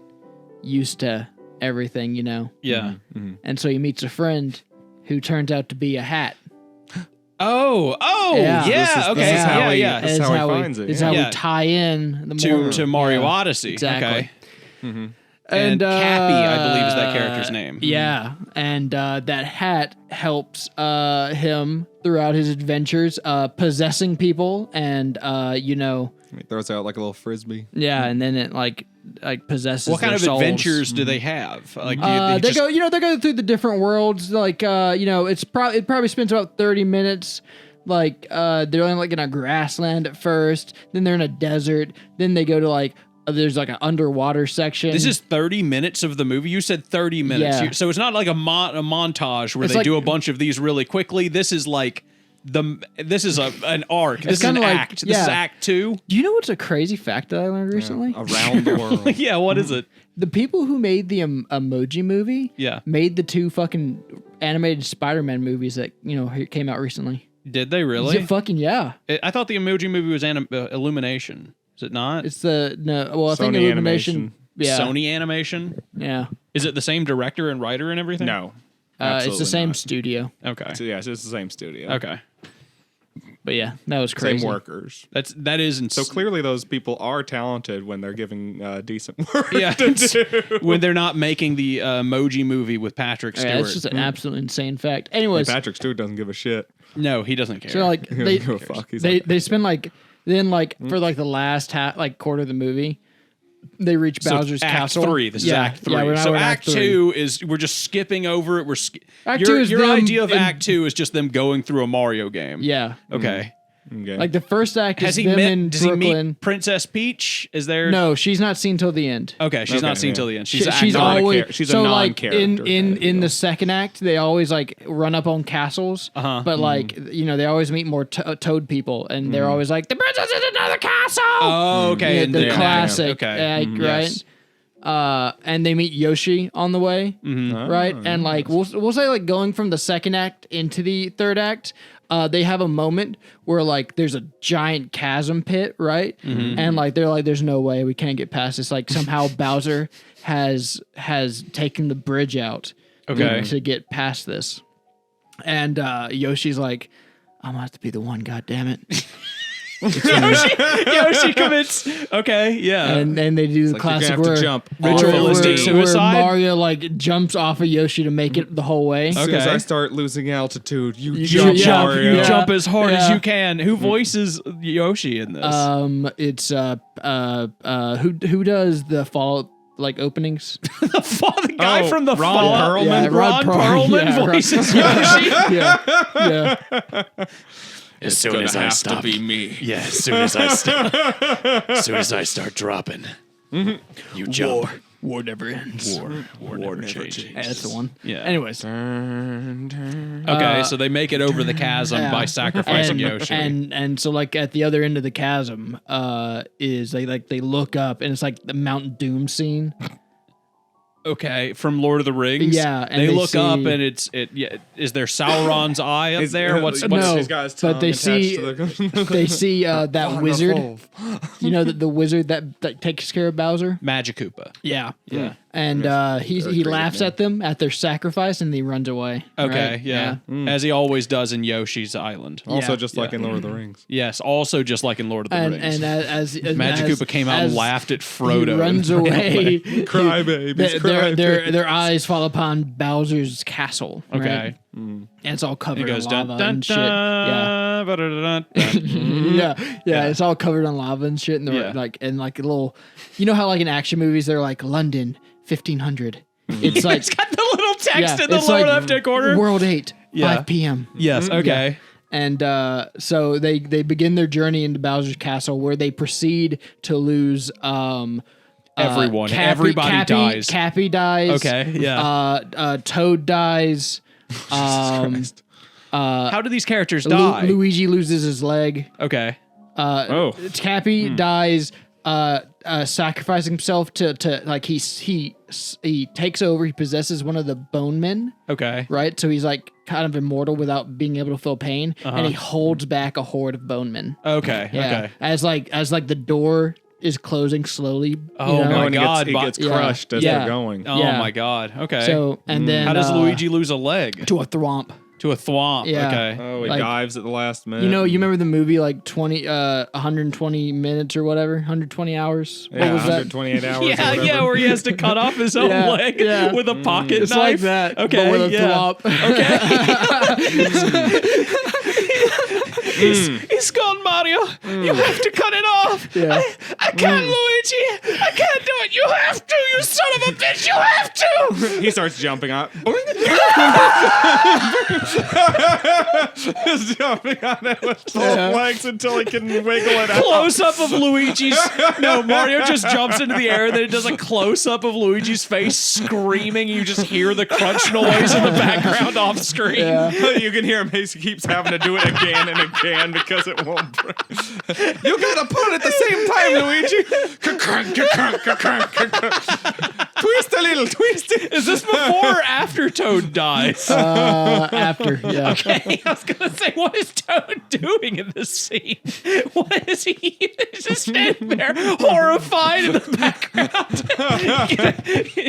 used to everything, you know. Yeah. And so he meets a friend who turns out to be a hat. Oh, Yeah. yeah. Okay. This is how yeah. This is how he finds it, It's yeah. how Yeah. we tie in the To Mario yeah, Odyssey. Exactly. Okay. And Cappy, I believe, is that character's name. Yeah, and that hat helps him throughout his adventures, possessing people, and He throws out like a little frisbee. yeah, and then it like possesses. What kind their of souls. adventures do they have? Like, do They just, go, they go through the different worlds. Like, it probably spends about 30 minutes. Like, they're in like in a grassland at first, then they're in a desert, then they go to like there's like an underwater section. This is 30 minutes of the movie. You said 30 minutes. Yeah. So it's not like a montage where It's they like- do a bunch of these really quickly. This is like this is an arc. This is an kinda like- act. This is yeah. act 2. Do you know what's a crazy fact that I learned recently? Around the world. Yeah, what is it? The people who made the Emoji Movie, Yeah. made the 2 fucking animated Spider-Man movies that came out recently. Did they really? Yeah. I thought the Emoji Movie was Illumination. Is it not? It's I think Sony Illumination. Animation. Yeah. Sony Animation? Yeah. Is it the same director and writer and everything? No. It's the absolutely same not. studio. Okay. So, yeah, it's just the same studio. Okay. But yeah, that was crazy. Same workers. That is So clearly those people are talented when they're giving decent work Yeah, to do. when they're not making the Emoji Movie with Patrick Stewart. Yeah, that's just an absolute insane fact. Anyways, Patrick Stewart doesn't give a shit. No, he doesn't care. so like He doesn't they give a fuck. He's they, like, they spend like then like for like the last quarter of the movie, they reach So Bowser's Act castle. 3. This is Act 3. Yeah, So we're in Act three. 2 is we're just skipping over it. Act your 2 is your them idea of in- Act 2 is just them going through a Mario game. Yeah. Okay. okay. Like the first act Has is he them met? in Does he Brooklyn. meet Princess Peach? Is there? No, she's not seen till the end. Okay, she's not Okay, seen yeah. till the end. She's She's not a always char- she's a so like non-character in kind of in the deal. second act they always like run up on castles, Uh-huh. but like they always meet more Toad people, and they're always like the princess is another castle. Oh, okay. Yeah, and the then- classic, Okay. right? And they meet Yoshi on the way, right? And like we'll say like going from the second act into the third act, they have a moment where like there's a giant chasm pit, right? And like they're like, there's no way we can't get past this. Like somehow Bowser has taken the bridge out, Okay. to get past this. And Yoshi's like, I'm gonna have to be the one, God damn it. Yoshi commits. Okay, yeah. And they do the like classic you're gonna have where to jump Ritualistic suicide? where Mario like jumps off of Yoshi to make it the whole way. As soon as Okay. I start losing altitude, you jump, jump, Mario. You Yeah. jump as hard as Yeah. you can. Who voices Yoshi in this? It's who does the Fallout like openings? the guy Oh, from the Ron Fallout. Perlman? Yeah, Ron Perlman yeah, voices Yoshi. yeah. As soon as I stop, be me. yeah. As soon as I start dropping, you jump. War never ends. War never changes. Hey, that's the one. Yeah. Anyways, Okay, so they make it over the chasm yeah. by sacrificing Yoshi. And so like at the other end of the chasm is they look up and it's like the Mount Doom scene. Okay, from Lord of the Rings. Yeah, and they they look up see- and is there Sauron's eye up there? What's No, he's got his but tongue they attached see- to the They see that wizard. You know the wizard that takes care of Bowser. Magikoopa? Yeah, Yeah. and he laughs at them at their sacrifice and he runs away. Okay, right? yeah. As he always does in Yoshi's Island. Also, Yeah. just like in Lord of the Rings. Yes, also just like in Lord of the And Rings. as Magikoopa came out and laughed at Frodo. He runs and ran away. Cry babies, cry Their eyes fall upon Bowser's castle. right? Okay. And it's all He covered goes in dun lava dun and shit. dun. ba-da-da-dun, dun. Yeah, it's all covered in lava and shit. And they're Yeah. like a little, you know how like in action movies they're like London 1500. It's like It's got the little text yeah, in the it's lower like left hand corner. World 8, Yeah. 5 p.m. Yes. Okay. And so they begin their journey into Bowser's castle, where they proceed to lose Everyone. Everybody dies. Cappy dies. Okay, yeah. Toad dies. How do these characters die? Luigi loses his leg. Okay. Cappy dies. Sacrificing himself to like he takes over. He possesses one of the bone men. Okay. Right, so he's like kind of immortal without being able to feel pain, and he holds back a horde of bone men. Okay. Yeah, Okay. as like the door is closing slowly. Oh you know? my And God, he gets yeah. crushed as Yeah. they're going. Oh Yeah. my God. Okay. So and then how does uh, Luigi lose a leg? to a thwomp? To a thwomp. Yeah. Okay. Oh, he Like- dives at the last minute. You know, you remember the movie like 120 minutes or whatever, 120 hours. yeah, What was that? 128 hours. or Yeah, whatever. yeah, where he has to cut off his own Yeah, leg yeah. with a pocket It's knife. like that, Okay, but with a yeah. thwomp. He's gone, Mario. You have to cut it off. Yeah. I can't, Luigi. I can't do it. You have to, you son of a bitch. You have to. He starts jumping up. Just jumping on it with both legs until he can wiggle it out. Close up of Luigi's. No, Mario just jumps into the air, and then it does a close up of Luigi's face screaming. You just hear the crunch noise in the background off screen. Yeah. You can hear him. He keeps having to do it again and again because it won't break. You gotta put it at the same time, Luigi. Twist a little, twist it. Is this before or after Toad dies? After, yeah. Okay, I was gonna say, what is Toad doing in this scene? What is he? He's just standing there, horrified in the background.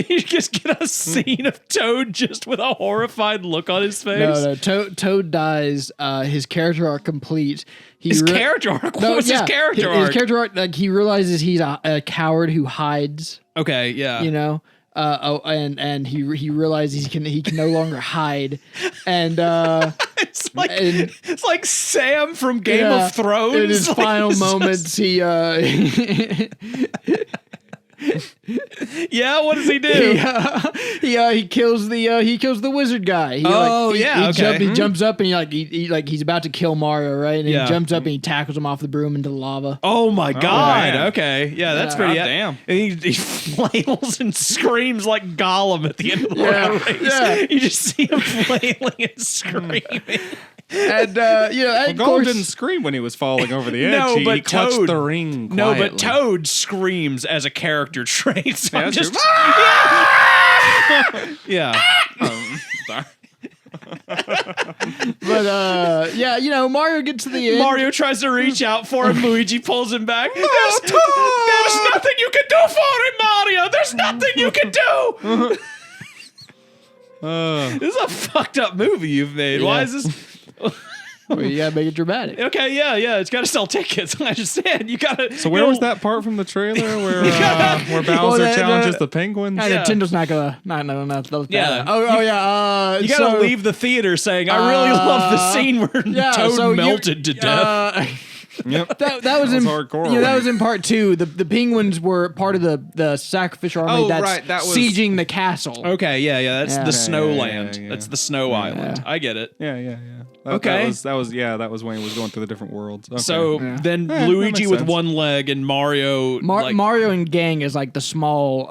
You just get a scene of Toad just with a horrified look on his face. No, Toad dies. His character arc complete. His character arc. What was his character arc? His character arc, like he realizes he's a coward who hides. Okay, yeah. You know. And he realizes he can no longer hide, and It's like Sam from Game of Thrones. In his Like, final it's moments, he yeah. What does he do? he kills the wizard guy. He jumps up and he's about to kill Mario, right? And Yeah. he jumps up and he tackles him off the broom into the lava. Oh my God! man. Okay, yeah, that's Yeah. pretty. Goddamn. And he flails and screams like Gollum at the end of the Yeah, Lord of the Rings. yeah. You just see him flailing and screaming. And and of Gollum course, didn't scream when he was falling over the edge. No, he but clutched Toad- the ring No, quietly. but Toad screams as a character trait. So Yeah, I'm that's just true. yeah. Sorry. but Mario gets to the end. Mario tries to reach out for him. Luigi pulls him back. There's nothing you can do for him, Mario. There's nothing you can do. This is a fucked up movie you've made. Why Yeah. is this? Well, you gotta make it dramatic. Okay, yeah. It's got to sell tickets. I understand. You got to. So where was that part from the trailer where Bowser challenges the penguins? Yeah, Nintendo's not gonna. Not Yeah. Oh yeah. You got to leave the theater saying, "I really love the scene where Toad melted to death." Yep. That was in hardcore. that was in part 2. The penguins were part of the sacrificial army That was sieging the castle. Okay, yeah. That's the snow yeah, land. yeah. That's the snow island. I get it. Yeah. Okay. That was when he was going through the different worlds. Okay. So then that Luigi makes with sense. one leg and Mario. Mario and gang is like the small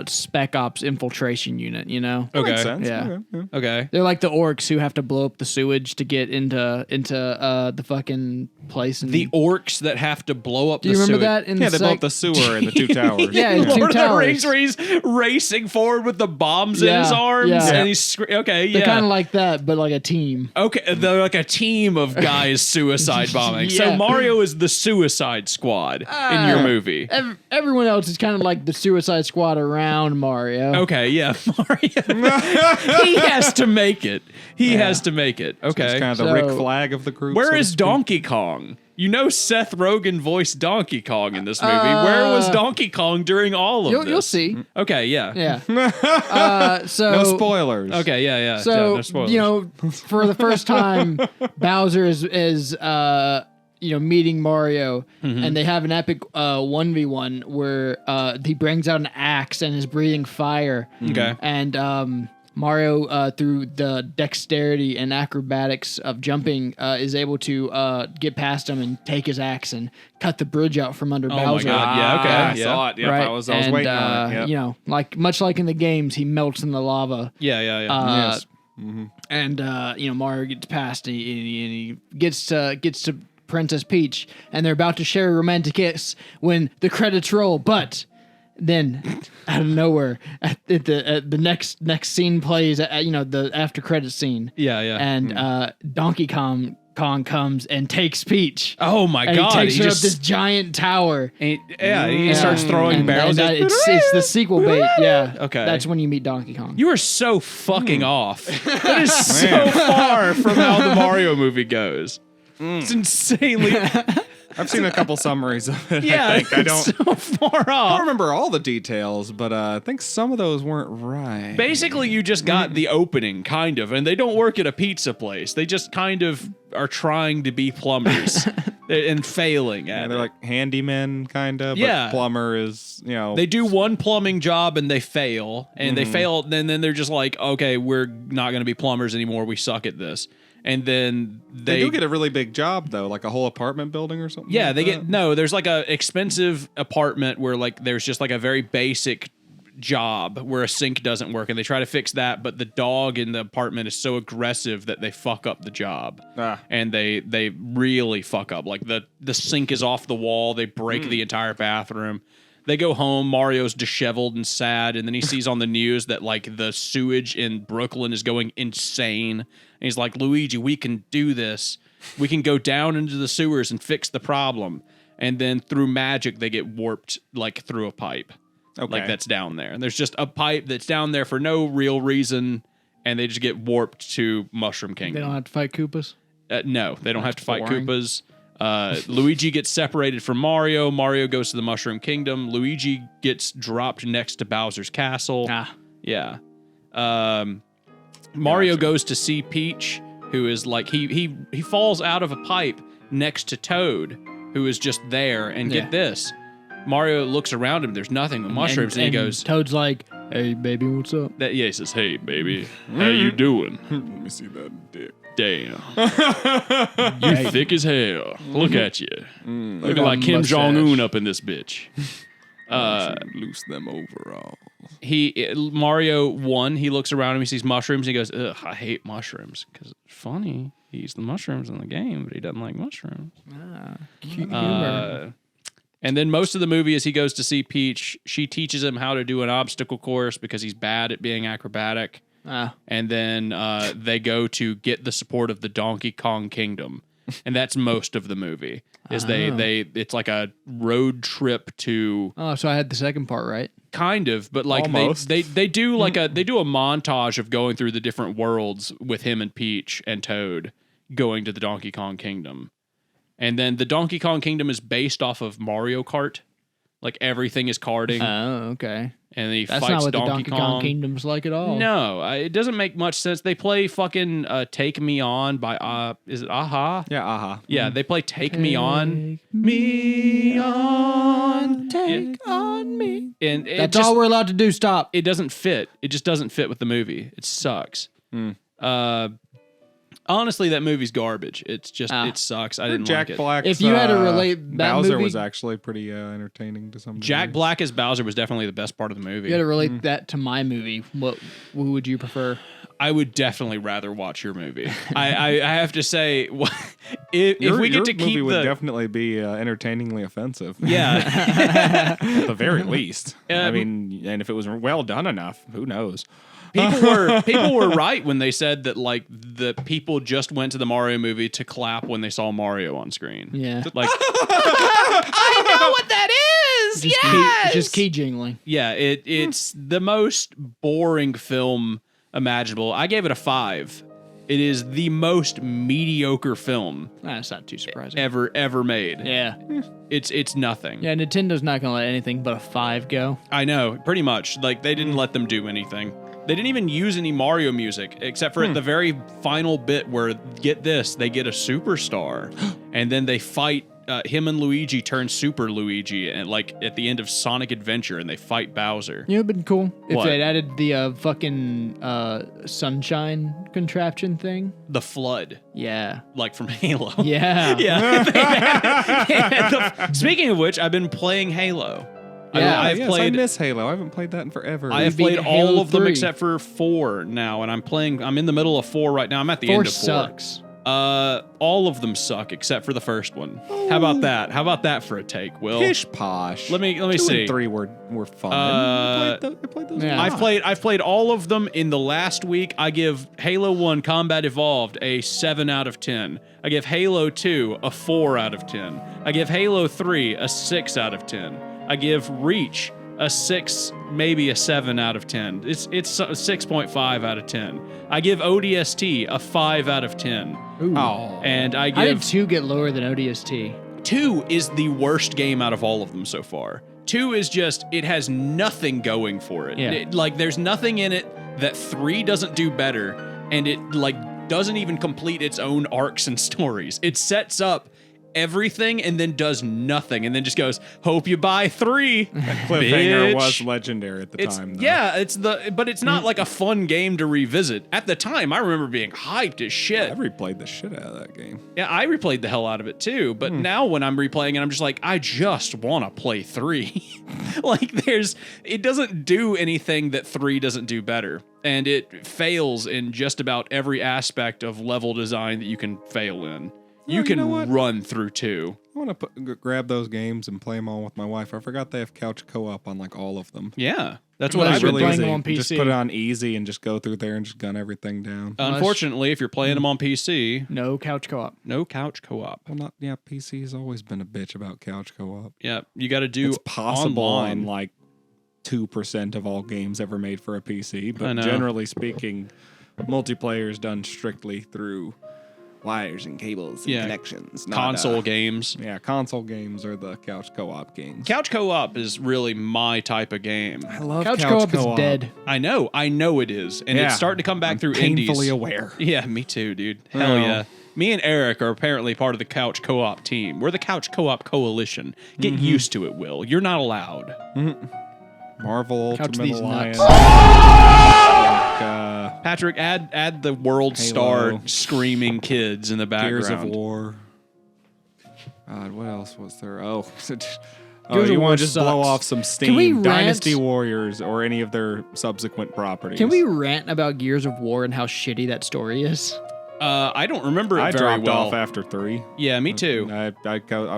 spec ops infiltration unit. You know. That Okay. makes sense. Yeah. Okay. They're like the orcs who have to blow up the sewage to get into the fucking place. And The orcs that have to blow up do you the remember sewage. that in Yeah, the they blew up the sewer in the two towers. Yeah, in Lord Two of the Towers. Rings, where he's racing forward with the bombs in his Yeah, arms, yeah. and he's okay, They're yeah, kind of like that, but like a team. okay, they're like a team of guys suicide bombing. So Yeah. Mario is the Suicide Squad in your movie. Everyone else is kind of like the Suicide Squad around Mario. Okay, yeah, Mario. He has to make it. He has to make it. He's Okay. kind of the So- Rick Flag of the group. Where so to is speak. Donkey Kong? You know Seth Rogen voiced Donkey Kong in this movie. Where was Donkey Kong during all of this? You'll see. Okay, yeah. Yeah. So No spoilers. Okay, yeah. So no spoilers. you know, for the first time, Bowser is meeting Mario, and they have an epic 1v1 where he brings out an axe and is breathing fire. Okay. And Mario, through the dexterity and acrobatics of jumping, is able to get past him and take his axe and cut the bridge out from under Oh my Bowser. God, yeah, okay. I yeah. saw it. Yep, Right. I was and, waiting on it. Yep. You know, much like in the games, he melts in the lava. Yeah. Yes. And Mario gets past and he gets to Princess Peach, and they're about to share a romantic kiss when the credits roll. But then, out of nowhere, at the next scene plays. The after credit scene. Yeah. And Donkey Kong comes and takes Peach. Oh my And God! he takes he her just up this giant tower. he starts throwing And barrels. it's the sequel bait. Yeah. Okay. That's when you meet Donkey Kong. You are so fucking off. That is so far from how the Mario movie goes. It's insanely. I've seen a couple summaries of it. Yeah, I think. I it's don't. so far I don't off. remember all the details, but I think some of those weren't right. Basically, you just got the opening, kind of, and they don't work at a pizza place. They just kind of are trying to be plumbers and failing Yeah, at they're it. like handymen, kind of. Yeah. But plumber is, They do one plumbing job and they fail, and they fail, and then they're just like, okay, we're not going to be plumbers anymore. We suck at this. And then They do get a really big job though, like a whole apartment building or something. yeah, like they that. get no. There's like a expensive apartment where like there's just like a very basic job where a sink doesn't work, and they try to fix that, but the dog in the apartment is so aggressive that they fuck up the job, and they really fuck up. Like the sink is off the wall. They break the entire bathroom. They go home. Mario's disheveled and sad, and then he sees on the news that like the sewage in Brooklyn is going insane. And he's like, Luigi, we can do this. We can go down into the sewers and fix the problem. And then through magic, they get warped like through a pipe. Okay. Like that's down there. And there's just a pipe that's down there for no real reason, and they just get warped to Mushroom They Kingdom. don't have to fight Koopas. No, they don't have to fight boring. Koopas. Luigi gets separated from Mario. Mario goes to the Mushroom Kingdom. Luigi gets dropped next to Bowser's castle. Yeah. Mario goes to see Peach, who is like he falls out of a pipe next to Toad, who is just there. And get this, Mario looks around him. There's nothing but mushrooms, and he goes, Toad's like, "Hey, baby, what's up?" he says, "Hey, baby, how you doing? Let me see that dick. Damn, you thick as hell. Look at you, looking like Kim mustache. Jong Un up in this bitch." Loose them overall. Mario won. He looks around him. He sees mushrooms. And he goes, "Ugh, I hate mushrooms." Because it's funny. He eats the mushrooms in the game, but he doesn't like mushrooms. Cute humor. And then most of the movie is he goes to see Peach. She teaches him how to do an obstacle course because he's bad at being acrobatic. And then they go to get the support of the Donkey Kong Kingdom. and that's most of the movie. Is it's like a road trip to Oh, so I had the second part right. kind of, but like Almost. they do like they do a montage of going through the different worlds with him and Peach and Toad going to the Donkey Kong Kingdom. And then the Donkey Kong Kingdom is based off of Mario Kart. Like everything is karting. Oh, okay. And he That's fights not what Donkey the Donkey Kong Kingdom's like at all. No, it doesn't make much sense. They play fucking Take Me On by, is it Aha? Yeah, aha. Yeah, they play Take Me On. Me on, take on me. And it That's just, all we're allowed to do. Stop. it doesn't fit. It just doesn't fit with the movie. It sucks. Honestly, that movie's garbage. It's just, it sucks. I didn't Jack like it. Black's, If you had to relate that Bowser movie- was actually pretty entertaining to some degree. Jack Black as Bowser was definitely the best part of the movie. You got to relate that to my movie. What would you prefer? I would definitely rather watch your movie. I have to say, if we get to your movie keep would the definitely be entertainingly offensive. yeah, At the very least. I mean, and if it was well done enough, who knows? people were right when they said that like the people just went to the Mario movie to clap when they saw Mario on screen. Yeah. Like I know what that is. Just key jingling. Yeah, it's the most boring film imaginable. I gave it a 5. It is the most mediocre film That's not too surprising. ever made. Yeah. It's nothing. Yeah, Nintendo's not going to let anything but a 5 go. I know, pretty much. Like they didn't let them do anything. They didn't even use any Mario music, except for at the very final bit where, get this, they get a superstar, and then they fight. Him and Luigi turn Super Luigi, and like at the end of Sonic Adventure, and they fight Bowser. You know, it'd been cool if What? they'd added the fucking sunshine contraption thing. The Flood, Yeah. like from Halo. Yeah. Yeah. Speaking of which, I've been playing Halo. Yeah, I've Yes, played. I miss Halo. I haven't played that in forever. I have beat played Halo all of them 3. except for 4 now, and I'm in the middle of 4 right now. I'm at the 4 end of 4. sucks. All of them suck except for the first one. How about that? How about that for a take, Will? Pish posh. Let me 2 see. and 3 were fun. I played those. Yeah. a lot. I've played all of them in the last week. I give Halo 1 Combat Evolved a 7 out of 10. I give Halo 2 a 4 out of 10. I give Halo 3 a 6 out of 10. I give Reach a 6, maybe a 7 out of 10. It's a 6.5 out of 10. I give ODST a 5 out of 10. Ooh. Oh. And I How did give 2 get lower than ODST? 2 is the worst game out of all of them so far. 2 is just, it has nothing going for it. Yeah. Like, there's nothing in it that 3 doesn't do better, and it, like, doesn't even complete its own arcs and stories. It sets up everything and then does nothing and then just goes, hope you buy 3. Cliffhanger bitch. was legendary at the time. Though. Yeah, but it's not like a fun game to revisit. At the time, I remember being hyped as shit. I replayed the shit out of that game. Yeah, I replayed the hell out of it too. But now when I'm replaying it, I'm just like, I just want to play 3. Like it doesn't do anything that 3 doesn't do better. And it fails in just about every aspect of level design that you can fail in. You you know can what? run through 2. I want to grab those games and play them all with my wife. I forgot they have couch co-op on like all of them. Yeah, that's what Unless I've you're been playing doing. them on PC. Just put it on easy and just go through there and just gun everything down. Unfortunately, if you're playing them on PC, No couch co-op. no couch co-op. Well, not PC has always been a bitch about couch co-op. Yeah, you got to do It's possible online. on like 2% of all games ever made for a PC, I but know. generally speaking, multiplayer is done strictly through wires and cables and Yeah. connections. Not, console games. Yeah, console games are the couch co-op games. Couch co-op is really my type of game. I love Couch co-op is dead. I know it is, and Yeah. it's starting to come back I'm through painfully indies. aware. Yeah, me too, dude. Hell Oh. yeah. Me and Eric are apparently part of the couch co-op team. We're the couch co-op coalition. Get used to it, Will. You're not allowed. Marvel Couch Ultimate these Alliance. nuts. Like, Patrick, add the world Halo. star screaming kids in the background. Gears of War. God, what else was there? Oh, Gears you of War want to just blow sucks. off some steam? Can we rant? Dynasty Warriors or any of their subsequent properties. Can we rant about Gears of War and how shitty that story is? I don't remember it I very dropped well. off after 3. Yeah, me too. I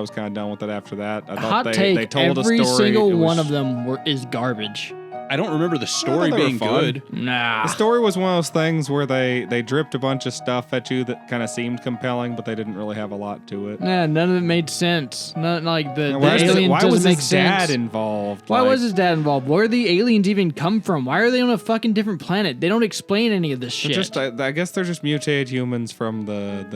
was kind of done with it after that. I thought Hot they take, told every a story. single it was- one of them is garbage. I don't remember the story they were being fun. good. Nah. The story was one of those things where they dripped a bunch of stuff at you that kind of seemed compelling, but they didn't really have a lot to it. Yeah, none of it made sense. Not like the Why alien was doesn't make his dad sense. involved? Why Like, was his dad involved? Where the aliens even come from? Why are they on a fucking different planet? They don't explain any of this shit. Just, I guess they're just mutated humans from the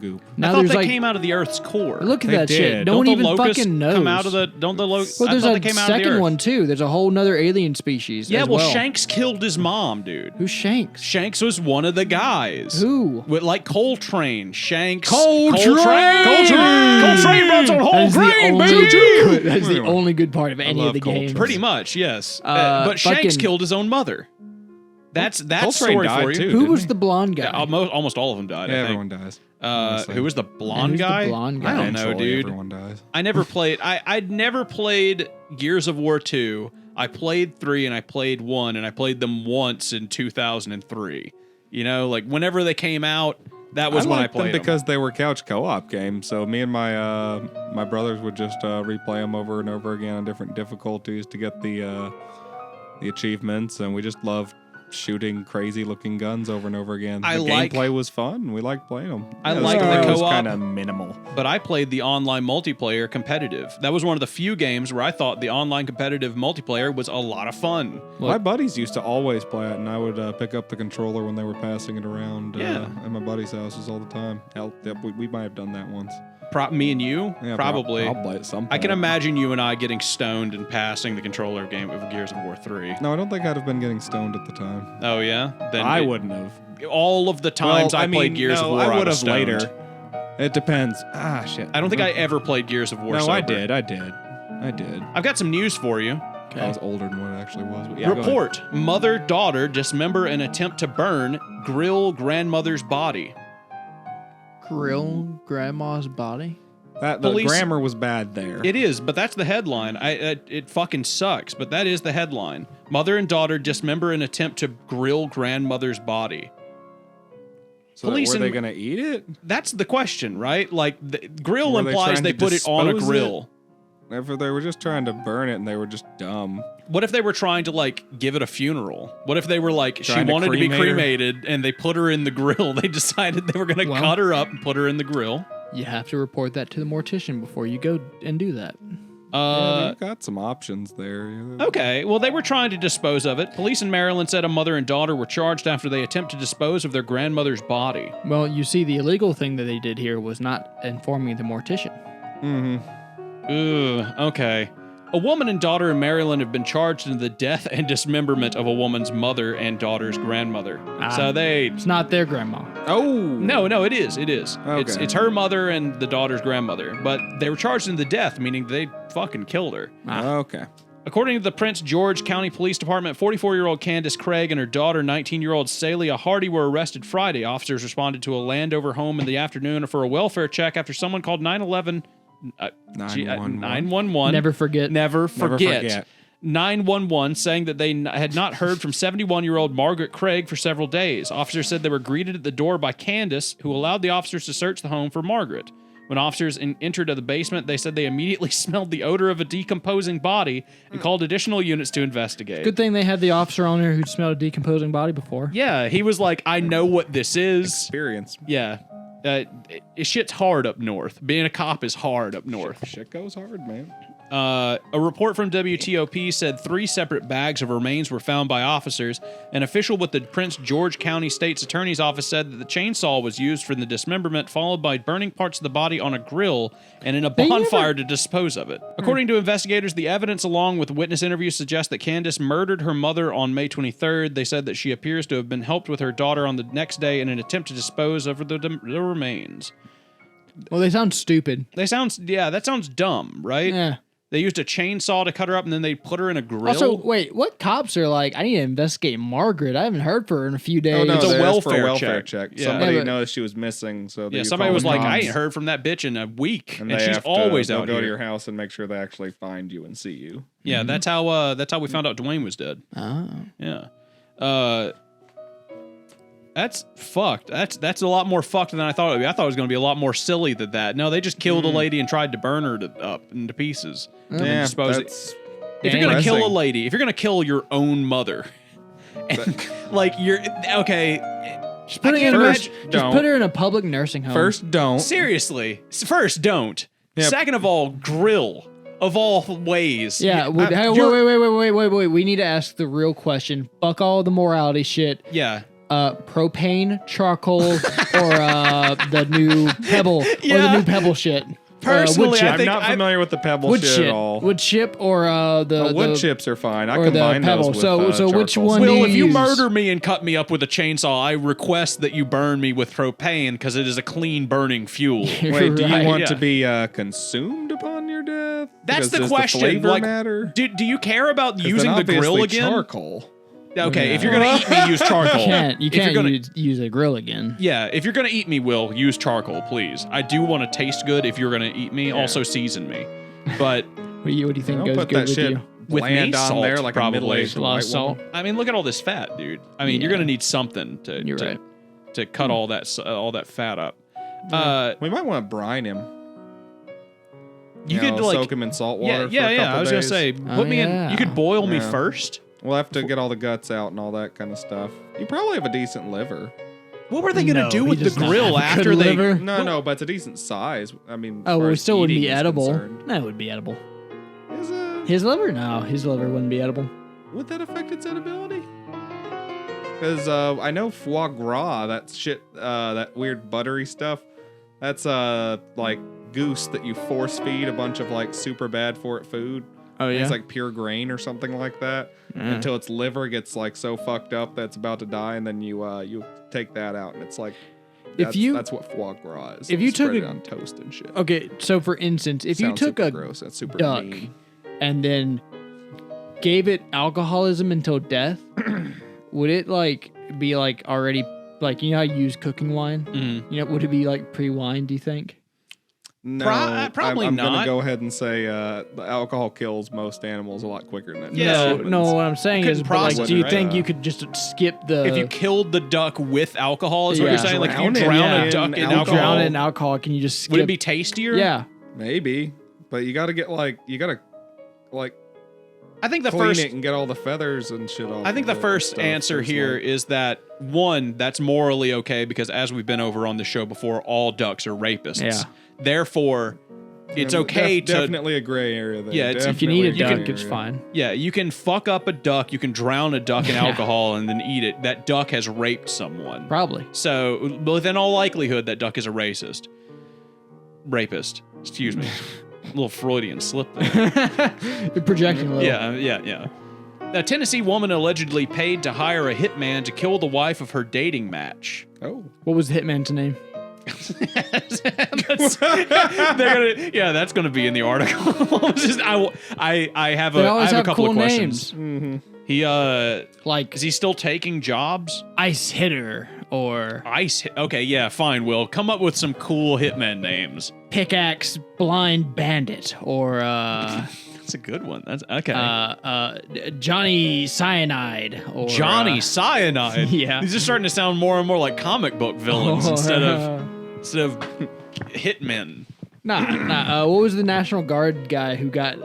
goop. now I thought there's they like, came out of the Earth's core. look at They that shit. did. No Don't one the even locusts fucking knows. come out of the? Don't the locusts? Well, there's I thought a they came out of the second Earth. one too. There's a whole nother alien species. Yeah, as well, well, Shanks killed his mom, dude. Who's Shanks? Shanks was one of the guys. Who? With like Coltrane, Shanks. Coltrane! Coltrane runs on That whole is the grain, only baby. good- That is the only good part of any love of the games. Coltrane. Pretty much, yes. fucking- But Shanks killed his own mother. That's Coltrane story died for you. too. Who didn't was he? the blonde guy? Yeah, almost all of them died. Yeah, I think. everyone dies. honestly. Who was the blonde who's the guy? blonde I guy? don't know, Eventually, dude. Everyone dies. I never played. I'd never played Gears of War 2. I played 3 and I played 1 and I played them once in 2003. You know, like whenever they came out, that was when I liked them played them. because they were couch co-op games. So me and my my brothers would just replay them over and over again on different difficulties to get the achievements, and we just loved shooting crazy looking guns over and over again. I The like- gameplay was fun. We liked playing them. I like the story was co-op. kind of minimal. But I played the online multiplayer competitive. That was one of the few games where I thought the online competitive multiplayer was a lot of fun. My buddies used to always play it, and I would pick up the controller when they were passing it around Yeah. at my buddies' houses all the time. Hell, yep, we might have done that once. Me and you? Yeah, Probably. Probably at some point. I can imagine you and I getting stoned and passing the controller game of Gears of War 3. No, I don't think I'd have been getting stoned at the time. Oh, yeah? Then I it- wouldn't have. All of the times I played Gears of War, I would was have stoned. later. It depends. Ah, shit. I don't think I ever played Gears of War No, sober. I did. I did. I've got some news for you. I was older than what it actually was. But yeah, go ahead. Report: mother-daughter dismember in attempt to burn grill grandmother's body. Grill grandma's body? The Police- grammar was bad there. It is, but that's the headline. It fucking sucks, but that is the headline. Mother and daughter dismember in attempt to grill grandmother's body. So police were they and- going to eat it? That's the question, right? Like, the grill Were they implies trying they to put it on a dispose grill. If they were just trying to burn it and they were just dumb. What if they were trying to, like, give it a funeral? What if they were like, she Trying to wanted to be cremate her? cremated and they put her in the grill? They decided they were going to Well- cut her up and put her in the grill. You have to report that to the mortician before you go and do that. Yeah, you've got some options there. Okay, well, they were trying to dispose of it. Police in Maryland said a mother and daughter were charged after they attempted to dispose of their grandmother's body. Well, you see, the illegal thing that they did here was not informing the mortician. Mm-hmm. Ugh, okay. A woman and daughter in Maryland have been charged in the death and dismemberment of a woman's mother and daughter's grandmother. So they... It's not their grandma. Oh! No, it is. It is. Okay. It's her mother and the daughter's grandmother. But they were charged in the death, meaning they fucking killed her. Okay. According to the Prince George County Police Department, 44-year-old Candace Craig and her daughter, 19-year-old Celia Hardy, were arrested Friday. Officers responded to a Landover home in the afternoon for a welfare check after someone called 911... 911. Never forget. Never forget. forget. 911 saying that they had not heard from 71-year-old Margaret Craig for several days. Officers said they were greeted at the door by Candace, who allowed the officers to search the home for Margaret. When officers entered the basement, they said they immediately smelled the odor of a decomposing body and called additional units to investigate. Good thing they had the officer on there who'd smelled a decomposing body before. Yeah, he was like, I know what this is. Experience. Yeah. Shit's hard up north. Being a cop is hard up north. Shit goes hard, man. A report from WTOP said 3 separate bags of remains were found by officers. An official with the Prince George County State's Attorney's Office said that the chainsaw was used for the dismemberment, followed by burning parts of the body on a grill and in a bonfire to dispose of it. According to investigators, the evidence along with witness interviews suggest that Candace murdered her mother on May 23rd. They said that she appears to have been helped with her daughter on the next day in an attempt to dispose of the remains. Well, they sound stupid. That sounds dumb, right? Yeah. They used a chainsaw to cut her up, and then they put her in a grill. Also, wait, what cops are like, I need to investigate Margaret. I haven't heard from her in a few days. Oh, no, It's a they asked for welfare check. Yeah. Somebody Yeah, but- noticed she was missing, so they somebody was called like, I cops. ain't heard from that bitch in a week, and they she's have to- always they'll out go here. to your house and make sure they actually find you and see you. Yeah, that's how we found out Dwayne was dead. Oh. Yeah. That's fucked. That's a lot more fucked than I thought it would be. I thought it was going to be a lot more silly than that. No, they just killed a lady and tried to burn her up into pieces. And then Yeah, dispose it. that's if you're gonna Pressing. kill a lady, if you're gonna kill your own mother, and, like you're okay. Just put, I her in can't a, imagine- just don't. put her in a public nursing home. First, don't. Seriously, first, don't. Yep. Second of all, grill of all ways. Yeah, hey, wait. We need to ask the real question. Fuck all the morality shit. Yeah. Propane, charcoal, or the new pebble, or the new pebble shit. Personally, wood chip. I I'm think not familiar with the pebble wood shit shit, at all. wood chip, or the wood chips are fine. I or the combine pebble. those with So which charcoal. one? Will, do if you use? murder me and cut me up with a chainsaw, I request that you burn me with propane because it is a clean burning fuel. Wait, do you Right, want yeah. to be consumed upon your death? That's Because the does question. The flavor like, matter? do you care about 'Cause using then the grill obviously again? Charcoal. Okay, if you're gonna eat me, use charcoal. You If you're can't gonna- use a grill again. Yeah, if you're gonna eat me, Will, use charcoal, please. I do want to taste good. If you're gonna eat me, also season me. But What do you think Don't goes put good that with shit you? with me, bland on salt, there like probably. a middle-aged A lot of white salt. woman. I mean, look at all this fat, dude. I mean, you're Yeah. gonna need something to You're right. to cut all that fat up. We might want to brine him. You could, like- soak him in salt water. Yeah. For a couple I was gonna days. say, put me in. You could boil me Yeah. first. We'll have to get all the guts out and all that kind of stuff. You probably have a decent liver. What were they gonna No, do he with the does not grill have a after good they? liver. No, but it's a decent size. I mean, as Oh, well, far it as still wouldn't eating be is edible. concerned. No, it would be edible. Is it? His liver? No, his liver wouldn't be edible. Would that affect its edibility? Because I know foie gras, that shit, that weird buttery stuff. That's like goose that you force feed a bunch of like super bad for it food. Oh I think yeah. It's like pure grain or something like that. Until its liver gets like so fucked up that it's about to die, and then you take that out, and it's like that's what foie gras is. if you Spread took it a- on toast and shit. Okay, so for instance, if you Sounds took super a gross, that's super duck mean. and then gave it alcoholism until death, would it like be like already like you know how you use cooking wine? Mm. You know, would it be like pre-wine? Do you think? No, probably I'm not. gonna go ahead and say the alcohol kills most animals a lot quicker than that. Yeah. No. What I'm saying You is, couldn't but, like, process do you it, think right? you could just skip the? If you killed the duck with alcohol, is what Yeah. you're saying? Like if you Drown it drown a in duck in alcohol. alcohol, drown it in alcohol, can you just skip? would it be tastier? Yeah. Maybe, but you got to get like I think the clean first. it and get all the feathers and shit off. I think of the it first and stuff. answer There's, here like- is that one, that's morally okay because as we've been over on the show before, all ducks are rapists. Yeah. Therefore, it's okay to definitely a gray area there. Yeah, it's- If you need a Definitely duck, gray it's area. fine. yeah, you can fuck up a duck, you can drown a duck in Yeah. alcohol and then eat it. That duck has raped someone. Probably. So, within all likelihood, that duck is a rapist. Excuse me. A little Freudian slip there. You're projecting a little. Yeah. A Tennessee woman allegedly paid to hire a hitman to kill the wife of her dating match. Oh, What was the hitman's name? That's gonna be in the article. I have They always a have couple cool of questions. names, He like is he still taking jobs? Ice Hitter or Okay, yeah, fine. Will come up with some cool hitman names. Pickaxe Blind Bandit or That's a good one. That's okay. Johnny Cyanide or Johnny Cyanide. yeah. These are starting to sound more and more like comic book villains or, instead of hitmen. Nah. What was the National Guard guy who got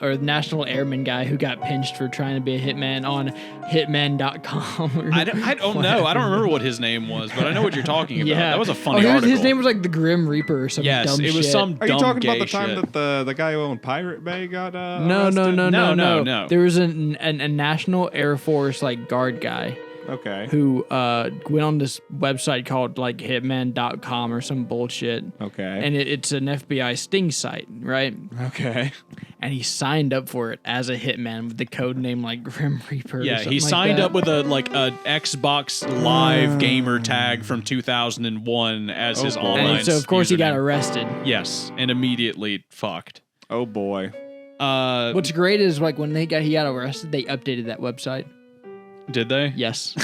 or the National Airman guy who got pinched for trying to be a hitman on hitman.com? I don't know. I don't remember what his name was, but I know what you're talking about. Yeah, That was a funny his, article. His name was like the Grim Reaper or some yes, dumb it was shit. some are dumb you talking gay about the time shit. that the guy who owned Pirate Bay got No. arrested? No. There was a National Air Force like guard guy Okay. who went on this website called like hitman.com or some bullshit. Okay. And it's an FBI sting site, right? Okay. And he signed up for it as a hitman with the code name like Grim Reaper. Yeah, or something he like signed that. up with a Xbox Live gamer tag from 2001 as his online. And so of course he got username. arrested. Yes, and immediately fucked. Oh boy. What's great is like when he got arrested, they updated that website. Did they? Yes.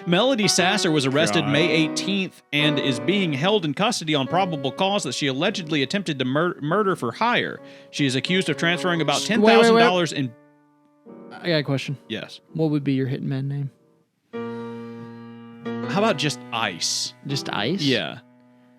Melody Sasser was arrested God. May 18th and is being held in custody on probable cause that she allegedly attempted to murder for hire. She is accused of transferring about $10,000 in. I got a question. Yes. What would be your hitman name? How about just ice? Just Ice? Yeah.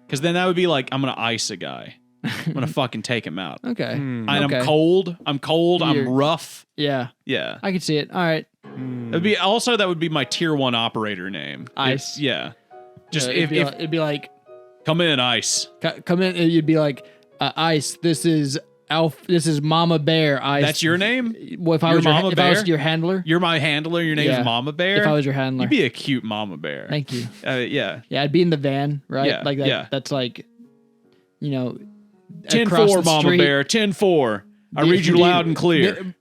Because then that would be like, I'm going to ice a guy. I'm gonna fucking take him out. Okay. And Okay. I'm cold. I'm You're- rough. Yeah. Yeah. I can see it. All right. That would be my tier 1 operator name. Ice. Yeah. Just It'd be like come in, Ice. come in. You'd be like, Ice. This is This is Mama Bear. Ice. That's your name? Well, if I Your was Mama if I was Bear? your handler. You're my handler. Your name's Yeah. Mama Bear. If I was your handler. You'd be a cute Mama Bear. Thank you. Yeah. Yeah, I'd be in the van, right? Yeah, Like that. yeah. That's like, you know, 10-4, the Mama street. Bear. 10-4. I read you loud and clear.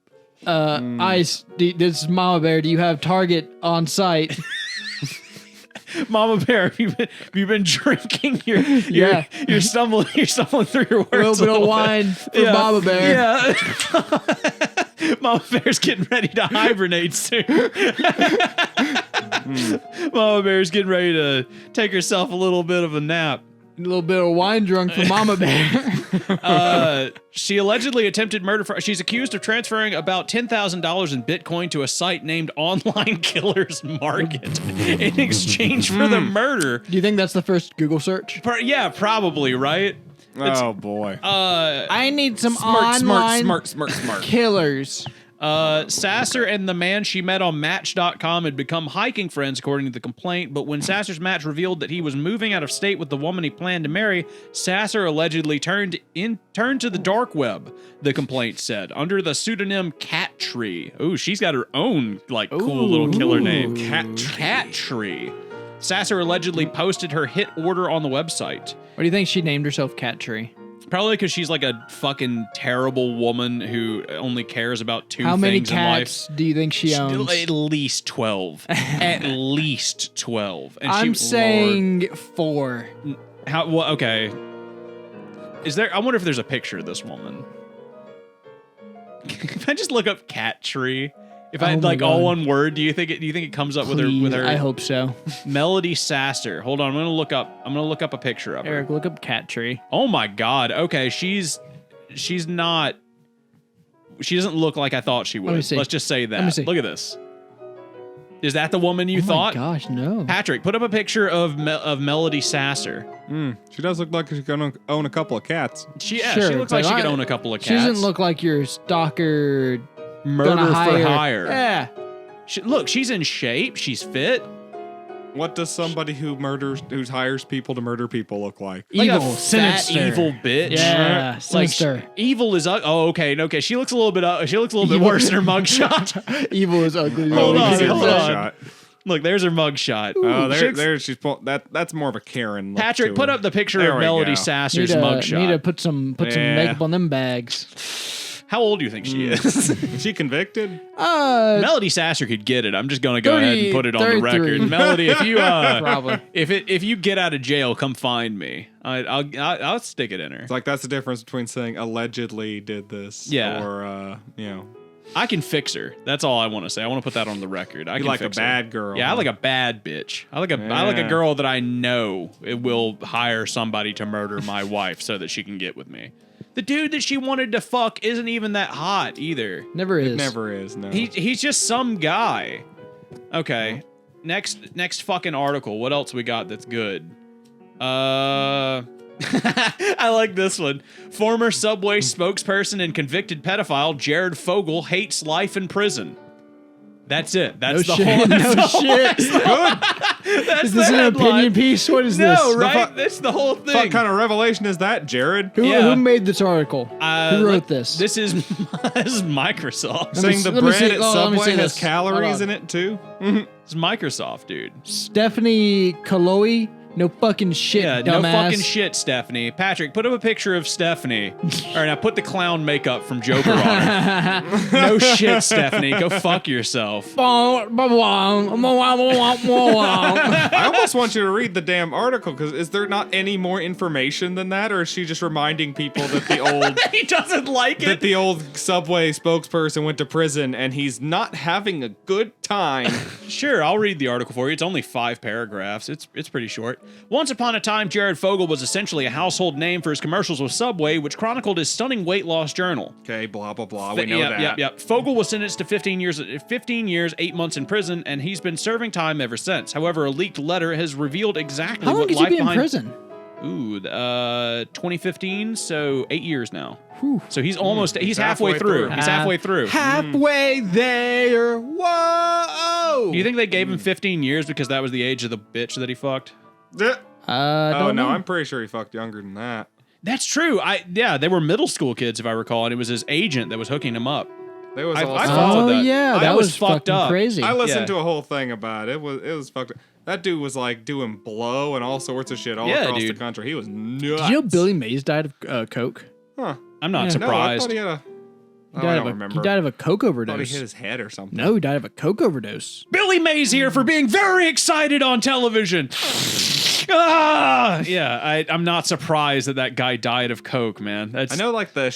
Ice, this is Mama Bear. Do you have Target on site? Mama Bear, have you been drinking? Yeah. You're stumbling through your words. A little bit of wine for Mama Bear. Yeah. Mama Bear's getting ready to hibernate soon. Mama Bear's getting ready to take herself a little bit of a nap. A little bit of wine drunk for Mama Bear. She allegedly attempted murder. She's accused of transferring about $10,000 in Bitcoin to a site named Online Killers Market in exchange for the murder. Do you think that's the first Google search? Yeah, probably, right? Oh boy. I need some Smart. killers. Sasser and the man she met on Match.com had become hiking friends, according to the complaint. But when Sasser's match revealed that he was moving out of state with the woman he planned to marry, Sasser allegedly turned to the dark web. The complaint said, under the pseudonym Cat Tree. Ooh, she's got her own cool little killer name, Cat Tree. Sasser allegedly posted her hit order on the website. What do you think she named herself Cat Tree? Probably because she's like a fucking terrible woman who only cares about two How many things in life. cats do you think she owns? At least 12. At least 12. And I'm saying 4. How? Well, okay. Is there? I wonder if there's a picture of this woman. If I just look up Cat Tree, if I Oh my all God. one word, do you think it comes up with her? I hope so. Melody Sasser. Hold on, I'm gonna look up a picture of her. Eric, look up Cat Tree. Oh my God. Okay, she's not. She doesn't look like I thought she would. Let me see. Let's just say that. Let me see. Look at this. Is that the woman you Oh thought? my gosh, no. Patrick, put up a picture of Melody Sasser. She does look like she's gonna own a couple of cats. She Sure, looks like but she could I- own a couple of cats. She doesn't look like your stalker. murder gonna for hire. Yeah. Look, she's in shape. She's fit. What does somebody who hires people to murder people look like? Like Evil, a fat, sinister. evil bitch. Yeah, Like sinister. evil is. Okay. She looks a little bit. She looks a little bit worse in her mugshot. Evil is ugly. Hold on, Easy hold mugshot. on. Look, there's her mugshot. Oh, Chicks- there she's that's more of a Karen. Look Patrick, to put her. up the picture There of we Melody go. Sasser's Need mugshot. to put some Yeah. makeup on them bags. How old do you think she is? Is she convicted? Melody Sasser could get it. I'm just gonna go ahead and put it on the 33. record. Melody, if you Probably. if you get out of jail, come find me. I'll stick it in her. It's like that's the difference between saying allegedly did this, Yeah. or I can fix her. That's all I want to say. I want to put that on the record. I you can like a fix her. bad girl. Yeah, I huh? like a bad bitch. I like a Yeah. girl that I know it will hire somebody to murder my wife so that she can get with me. The dude that she wanted to fuck isn't even that hot either. Never is. Never is. No. He's just some guy. Okay. Next fucking article. What else we got that's good? I like this one. Former Subway spokesperson and convicted pedophile Jared Fogle hates life in prison. That's it. That's No the shit. whole. No That's the whole- shit. That's Is this the an headline. opinion piece? What is No, this? right? That's the whole thing. What kind of revelation is that, Jared? Who made this article? Who wrote Let- this? This is Microsoft. Saying the let me bread see- at let me Subway see has this. calories Hold in on. it too. It's Microsoft, dude. Stephanie Kaloe? No fucking shit, Yeah, dumbass. no fucking shit, Stephanie. Patrick, put up a picture of Stephanie. All right, now put the clown makeup from Joker on her. No shit, Stephanie. Go fuck yourself. I almost want you to read the damn article because is there not any more information than that, or is she just reminding people that the old He doesn't like that it. the old Subway spokesperson went to prison and he's not having a good time? Sure, I'll read the article for you. It's only 5 paragraphs. It's pretty short. Once upon a time, Jared Fogle was essentially a household name for his commercials with Subway, which chronicled his stunning weight loss journal. Okay, blah blah blah. We know that. Yep. Fogle was sentenced to 15 years, 8 months in prison, and he's been serving time ever since. However, a leaked letter has revealed exactly How long what could you life be in behind. prison? 2015, so 8 years now. Whew. So he's halfway halfway through. through. He's halfway through. Halfway there. Whoa. Do you think they gave him 15 years because that was the age of the bitch that he fucked? Oh Don't no, know. I'm pretty sure he fucked younger than that. That's true. They were middle school kids, if I recall, and it was his agent that was hooking him up. There was I also, followed that. Yeah, I that was was fucked fucking up. crazy. I listened Yeah. to a whole thing about it. It was fucked up. That dude was like doing blow and all sorts of shit all Yeah, across the dude. country. He was nuts. Did you know Billy Mays died of coke? Huh. I'm not Yeah. No, I surprised. thought he had a. He Oh, died I of don't a, remember. He died of a coke I thought overdose. he hit his head or something. No, he died of a coke overdose. Billy Mays here for being very excited on television. I'm not surprised that guy died of coke, man. That's I know, like the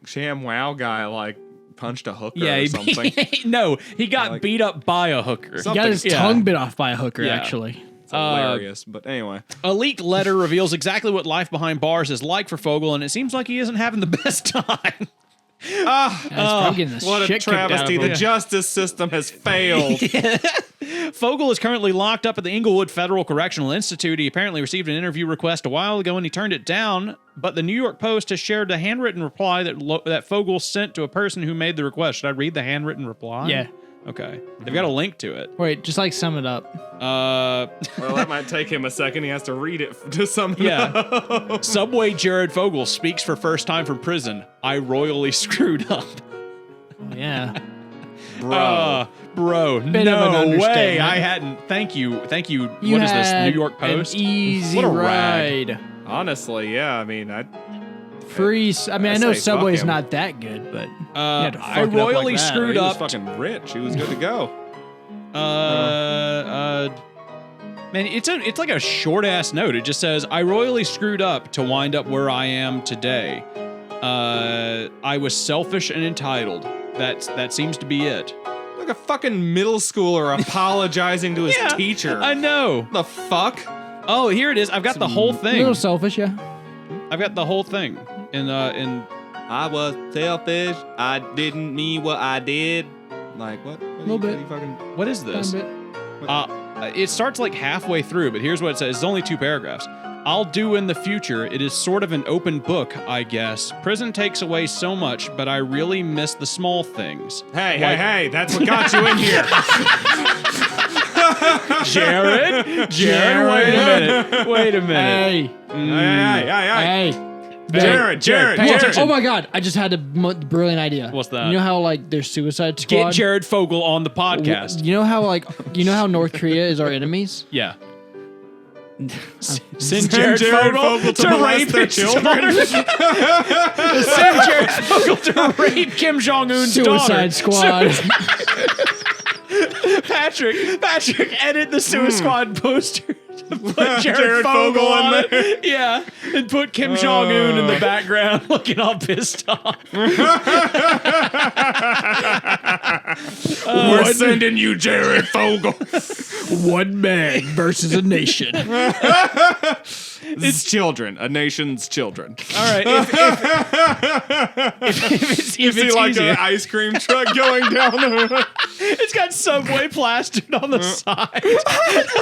Sham Wow guy like punched a hooker Yeah, or something. no, he got Like- beat up by a hooker. He got his Yeah. tongue bit off by a hooker, Yeah. actually. It's hilarious. But anyway, A leaked letter reveals exactly what life behind bars is like for Fogel, and it seems like he isn't having the best time. Yeah, he's probably getting the what a shit kicked out of travesty! him. The justice system has failed. Fogel is currently locked up at the Inglewood Federal Correctional Institute. He apparently received an interview request a while ago and he turned it down, but the New York Post has shared a handwritten reply that Fogel sent to a person who made the request. Should I read the handwritten reply? Yeah. Okay. They've got a link to it. Wait, just like sum it up. Well, that might take him a second. He has to read it to some. Yeah. Subway Jared Fogel speaks for first time from prison. I royally screwed up. Oh, yeah. Bro. Bro, Bit of an no way. understatement. I hadn't. Thank you. You What is this? had New York Post? An easy What a rag. ride. Honestly, yeah. I mean, Free. I mean, I know say fuck Subway's him. not that good, but you had to fuck I it up royally like that. screwed he was up. fucking rich. He was good to go. Man, it's like a short ass note. It just says, "I royally screwed up to wind up where I am today. I was selfish and entitled. That seems to be it." Like a fucking middle schooler apologizing to his Yeah, teacher. I know. The fuck? Oh, here it is. I've got the whole A thing. little selfish, yeah. I've got the whole thing. In I was selfish. I didn't mean what I did. Like what? Little bit. what is this? Time bit. It starts like halfway through, but here's what it says. It's only 2 paragraphs. I'll do in the future. It is sort of an open book, I guess. Prison takes away so much, but I really miss the small things. Hey, that's what got you in here. Jared, wait a minute. Hey. Hey. Hey. Jared. Hey, oh my God! I just had a brilliant idea. What's that? You know how like there's Suicide Squad. Get Jared Fogel on the podcast. You know how North Korea is our enemies. Yeah. Send Send Jared Jared Fogel Fogel to to molest rape their his children. daughter. Send Jared Fogel to rape Kim Jong Un's daughter. Suicide Squad. Patrick, edit the Suicide Squad poster. Put Jared, Jared Fogel Fogel on in it. Yeah, and put Kim Jong Un in the background, looking all pissed off. We're sending you Jared Fogel. One man versus a nation. It's children, a nation's children. All right, if You it's see like easier, an ice cream truck going down the it's got Subway plastered on the side.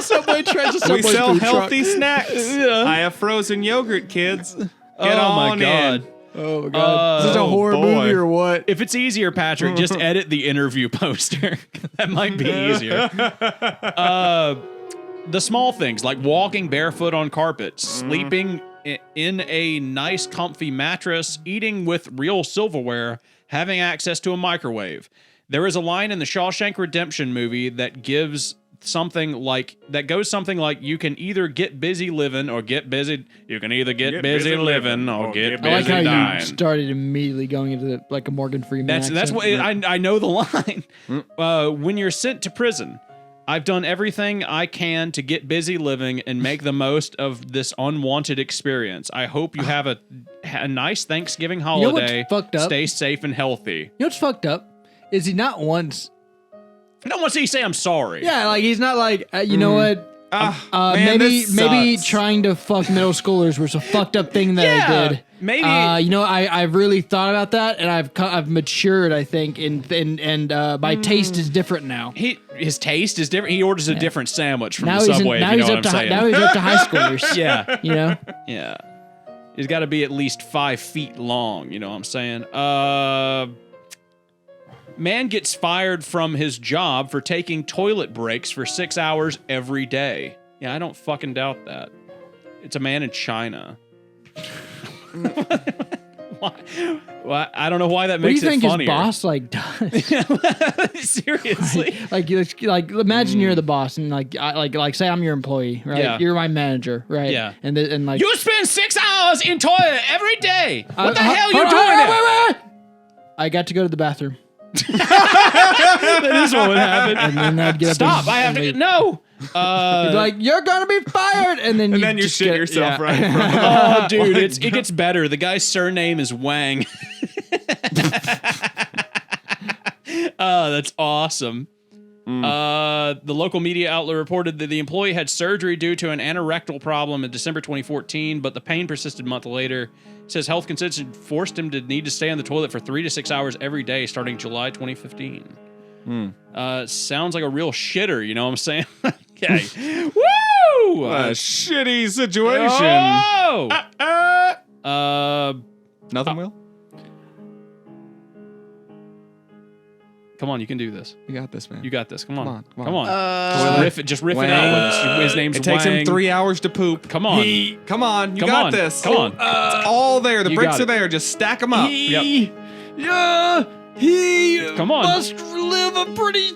Subway tries to We Subway sell food truck. healthy snacks. Yeah. I have frozen yogurt, kids. Get Oh my on god. in. Oh my God! Is this a horror boy. movie or what? If it's easier, Patrick, just edit the interview poster. That might be easier. The small things like walking barefoot on carpet, sleeping in a nice comfy mattress, eating with real silverware, having access to a microwave. There is a line in the Shawshank Redemption movie that goes something like you can either get busy living or get busy. You can either get busy living or get I like busy how dying. you started immediately going into like a Morgan Freeman. That's accent. what I know the line. When you're sent to prison, I've done everything I can to get busy living and make the most of this unwanted experience. I hope you have a nice Thanksgiving know what's holiday. fucked up? Stay safe and healthy. You know what's fucked up? Is he not once? I don't want to see you say I'm sorry. Yeah, like he's not like you know what? Man, maybe this sucks. trying to fuck middle schoolers was a fucked up thing that I did. maybe. I've really thought about that, and I've matured. I think, and my taste is different now. His taste is different. He orders a different sandwich from Now the he's Subway. now if you he's know up what to I'm saying. now he's up to high schoolers. Yeah, You know, yeah. He's got to be at least 5 feet long. You know what I'm saying? Man gets fired from his job for taking toilet breaks for 6 hours every day. Yeah, I don't fucking doubt that. It's a man in China. Why? Well, I don't know why that what do makes you think it his funnier. boss does? Seriously. like imagine you're the boss, and like say I'm your employee, right? Yeah. You're my manager, right? Yeah. And like You spend 6 hours in toilet every day. What the hell are you hold on, doing hold on, there? wait. I got to go to the bathroom, That is what would happen. and then I'd get up. Stop! I have to. leave. No. He'd be like, you're gonna be fired, and then you just shit get- yourself yeah. right from Oh, dude, it gets better. The guy's surname is Wang. That's awesome. The local media outlet reported that the employee had surgery due to an anorectal problem in December 2014, but the pain persisted a month later. It says health concerns forced him to need to stay on the toilet for 3 to 6 hours every day starting July 2015. Sounds like a real shitter, you know what I'm saying? Okay. Woo! A shitty situation. Oh! Nothing, Will? Come on, you can do this. You got this, man. You got this. Come on. Come on. Come on. Just riff it out. His name's It takes him Wang. 3 hours to poop. Come on. Come on. You Come got on. this. Come on. It's all there. The You bricks got are it. there. Just stack them up. He Come on. must live a pretty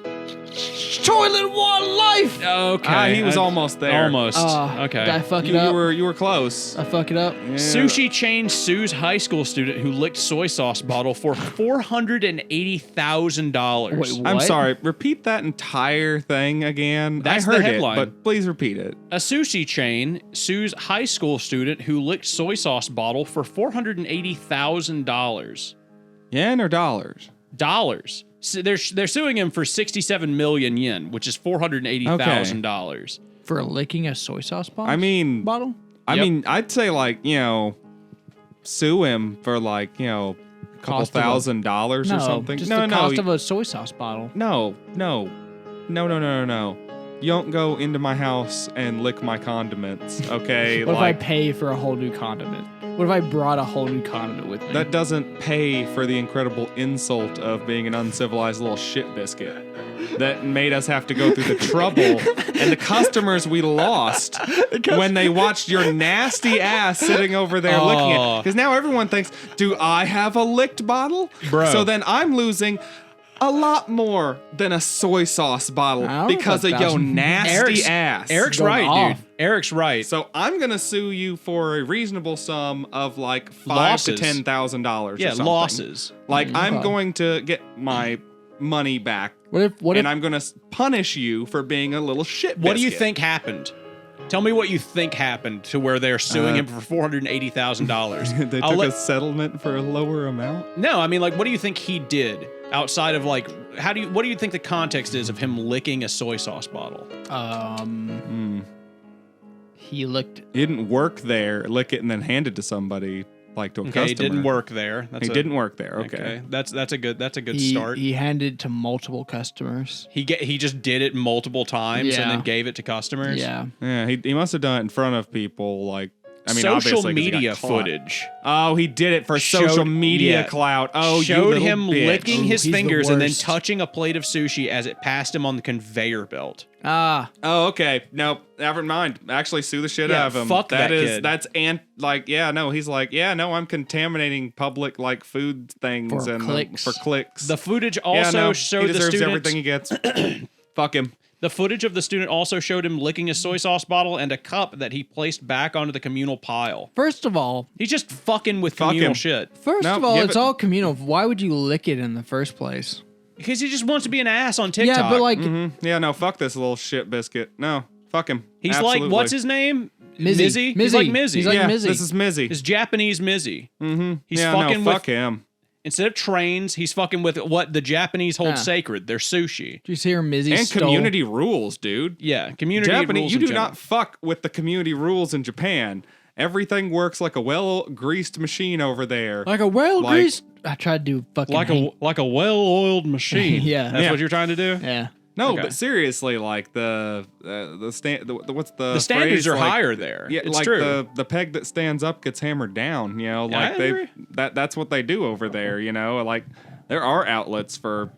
toilet water life. Okay. He was almost there. Almost. Did I Okay. fuck it You up? were close. I fuck it up. Yeah. Sushi chain sues high school student who licked soy sauce bottle for $480,000. Wait, I'm what? sorry. Repeat that entire thing again. That's I the heard headline. it, but please repeat it. A sushi chain sues high school student who licked soy sauce bottle for $480,000. Yen or dollars? Dollars. So they're suing him for 67 million yen, which is $480,000. For licking a soy sauce bottle? I mean, bottle? I Yep. mean, I'd say sue him for a couple Cost of a- $1,000s or something. Just No, the no, cost of a soy sauce bottle. no. You don't go into my house and lick my condiments, okay? What if I pay for a whole new condiment? What if I brought a whole new condiment with me? that doesn't pay for the incredible insult of being an uncivilized little shit biscuit that made us have to go through the trouble and the customers we lost when they watched your nasty ass sitting over there licking it. Because now everyone thinks, do I have a licked bottle? Bro. So then I'm losing a lot more than a soy sauce bottle I don't know because of about your 1,000. nasty ass. Eric's Going right, off. dude. Eric's right. So I'm gonna sue you for a reasonable sum of like Losses. $5,000 to $10,000. Yeah, or something. losses. Like I'm Okay. going to get my money back, What if and I'm gonna punish you for being a little shit. What do you biscuit. think happened? Tell me what you think happened to where they're suing him for $480,000. they took a settlement for a lower amount? No, I mean, like, what do you think he did outside of like? What do you think the context is of him licking a soy sauce bottle? he looked He didn't work there, lick it, and then hand it to somebody, like to a Okay, customer. he didn't work there. That's He didn't work there. Okay. That's a good he, start. he handed to multiple customers. He just did it multiple times and Yeah. then gave it to customers. Yeah. Yeah, he must have done it in front of people. Like, I mean, social obviously, 'cause he got media caught. footage Oh, he did it for social Showed- media yeah. clout. Oh, you showed little him bitch. licking his he's the fingers and then worst. touching a plate of sushi as it passed him on the conveyor belt. Ah. Oh, okay. No, never mind. Actually, sue the shit Yeah, out of him. fuck that is kid. that's he's like, yeah, no, I'm contaminating public like food things For and clicks. for clicks. The footage yeah, also no, showed he the deserves student. everything he gets. Fuck him. The footage of the student also showed him licking a soy sauce bottle and a cup that he placed back onto the communal pile. First of all, He's just fucking with Fuck communal him. shit No, it's give it- all communal. Why would you lick it in the first place? because he just wants to be an ass on TikTok. Yeah, but like Yeah, no, fuck this little shit biscuit. No, fuck him. he's Absolutely. like, what's his name? Mizzy. He's like Mizzy. He's like yeah, Mizzy. this is Mizzy. His Japanese Mizzy. Mm-hmm. He's yeah, fucking no, with fuck him. Instead of trains, he's fucking with what the Japanese hold Yeah. sacred. Their sushi. Did you see her Mizzy And stole? community rules, dude. Yeah, community Japanese, rules you in do general. not fuck with the community rules in Japan. Everything works like a well-greased machine over there. Like a well Like- greased. I tried to do fucking like a well-oiled machine. Yeah. That's Yeah. what you're trying to do. Yeah. No, Okay. but seriously, like the what's The standards phrase? are Like, higher there. Yeah, it's like true. the peg that stands up gets hammered down. You know, Yeah, I like they agree. that's what they do over there. You know, like there are outlets for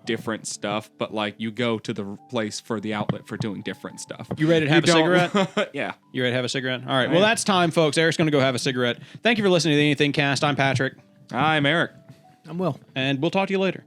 different stuff, but like you go to the place for the outlet for doing different stuff. You ready to have a cigarette? Yeah. You ready to have a cigarette? All right. Well, that's time, folks. Eric's going to go have a cigarette. Thank you for listening to the Anything Cast. I'm Patrick, I'm Eric. I'm Will. and we'll talk to you later.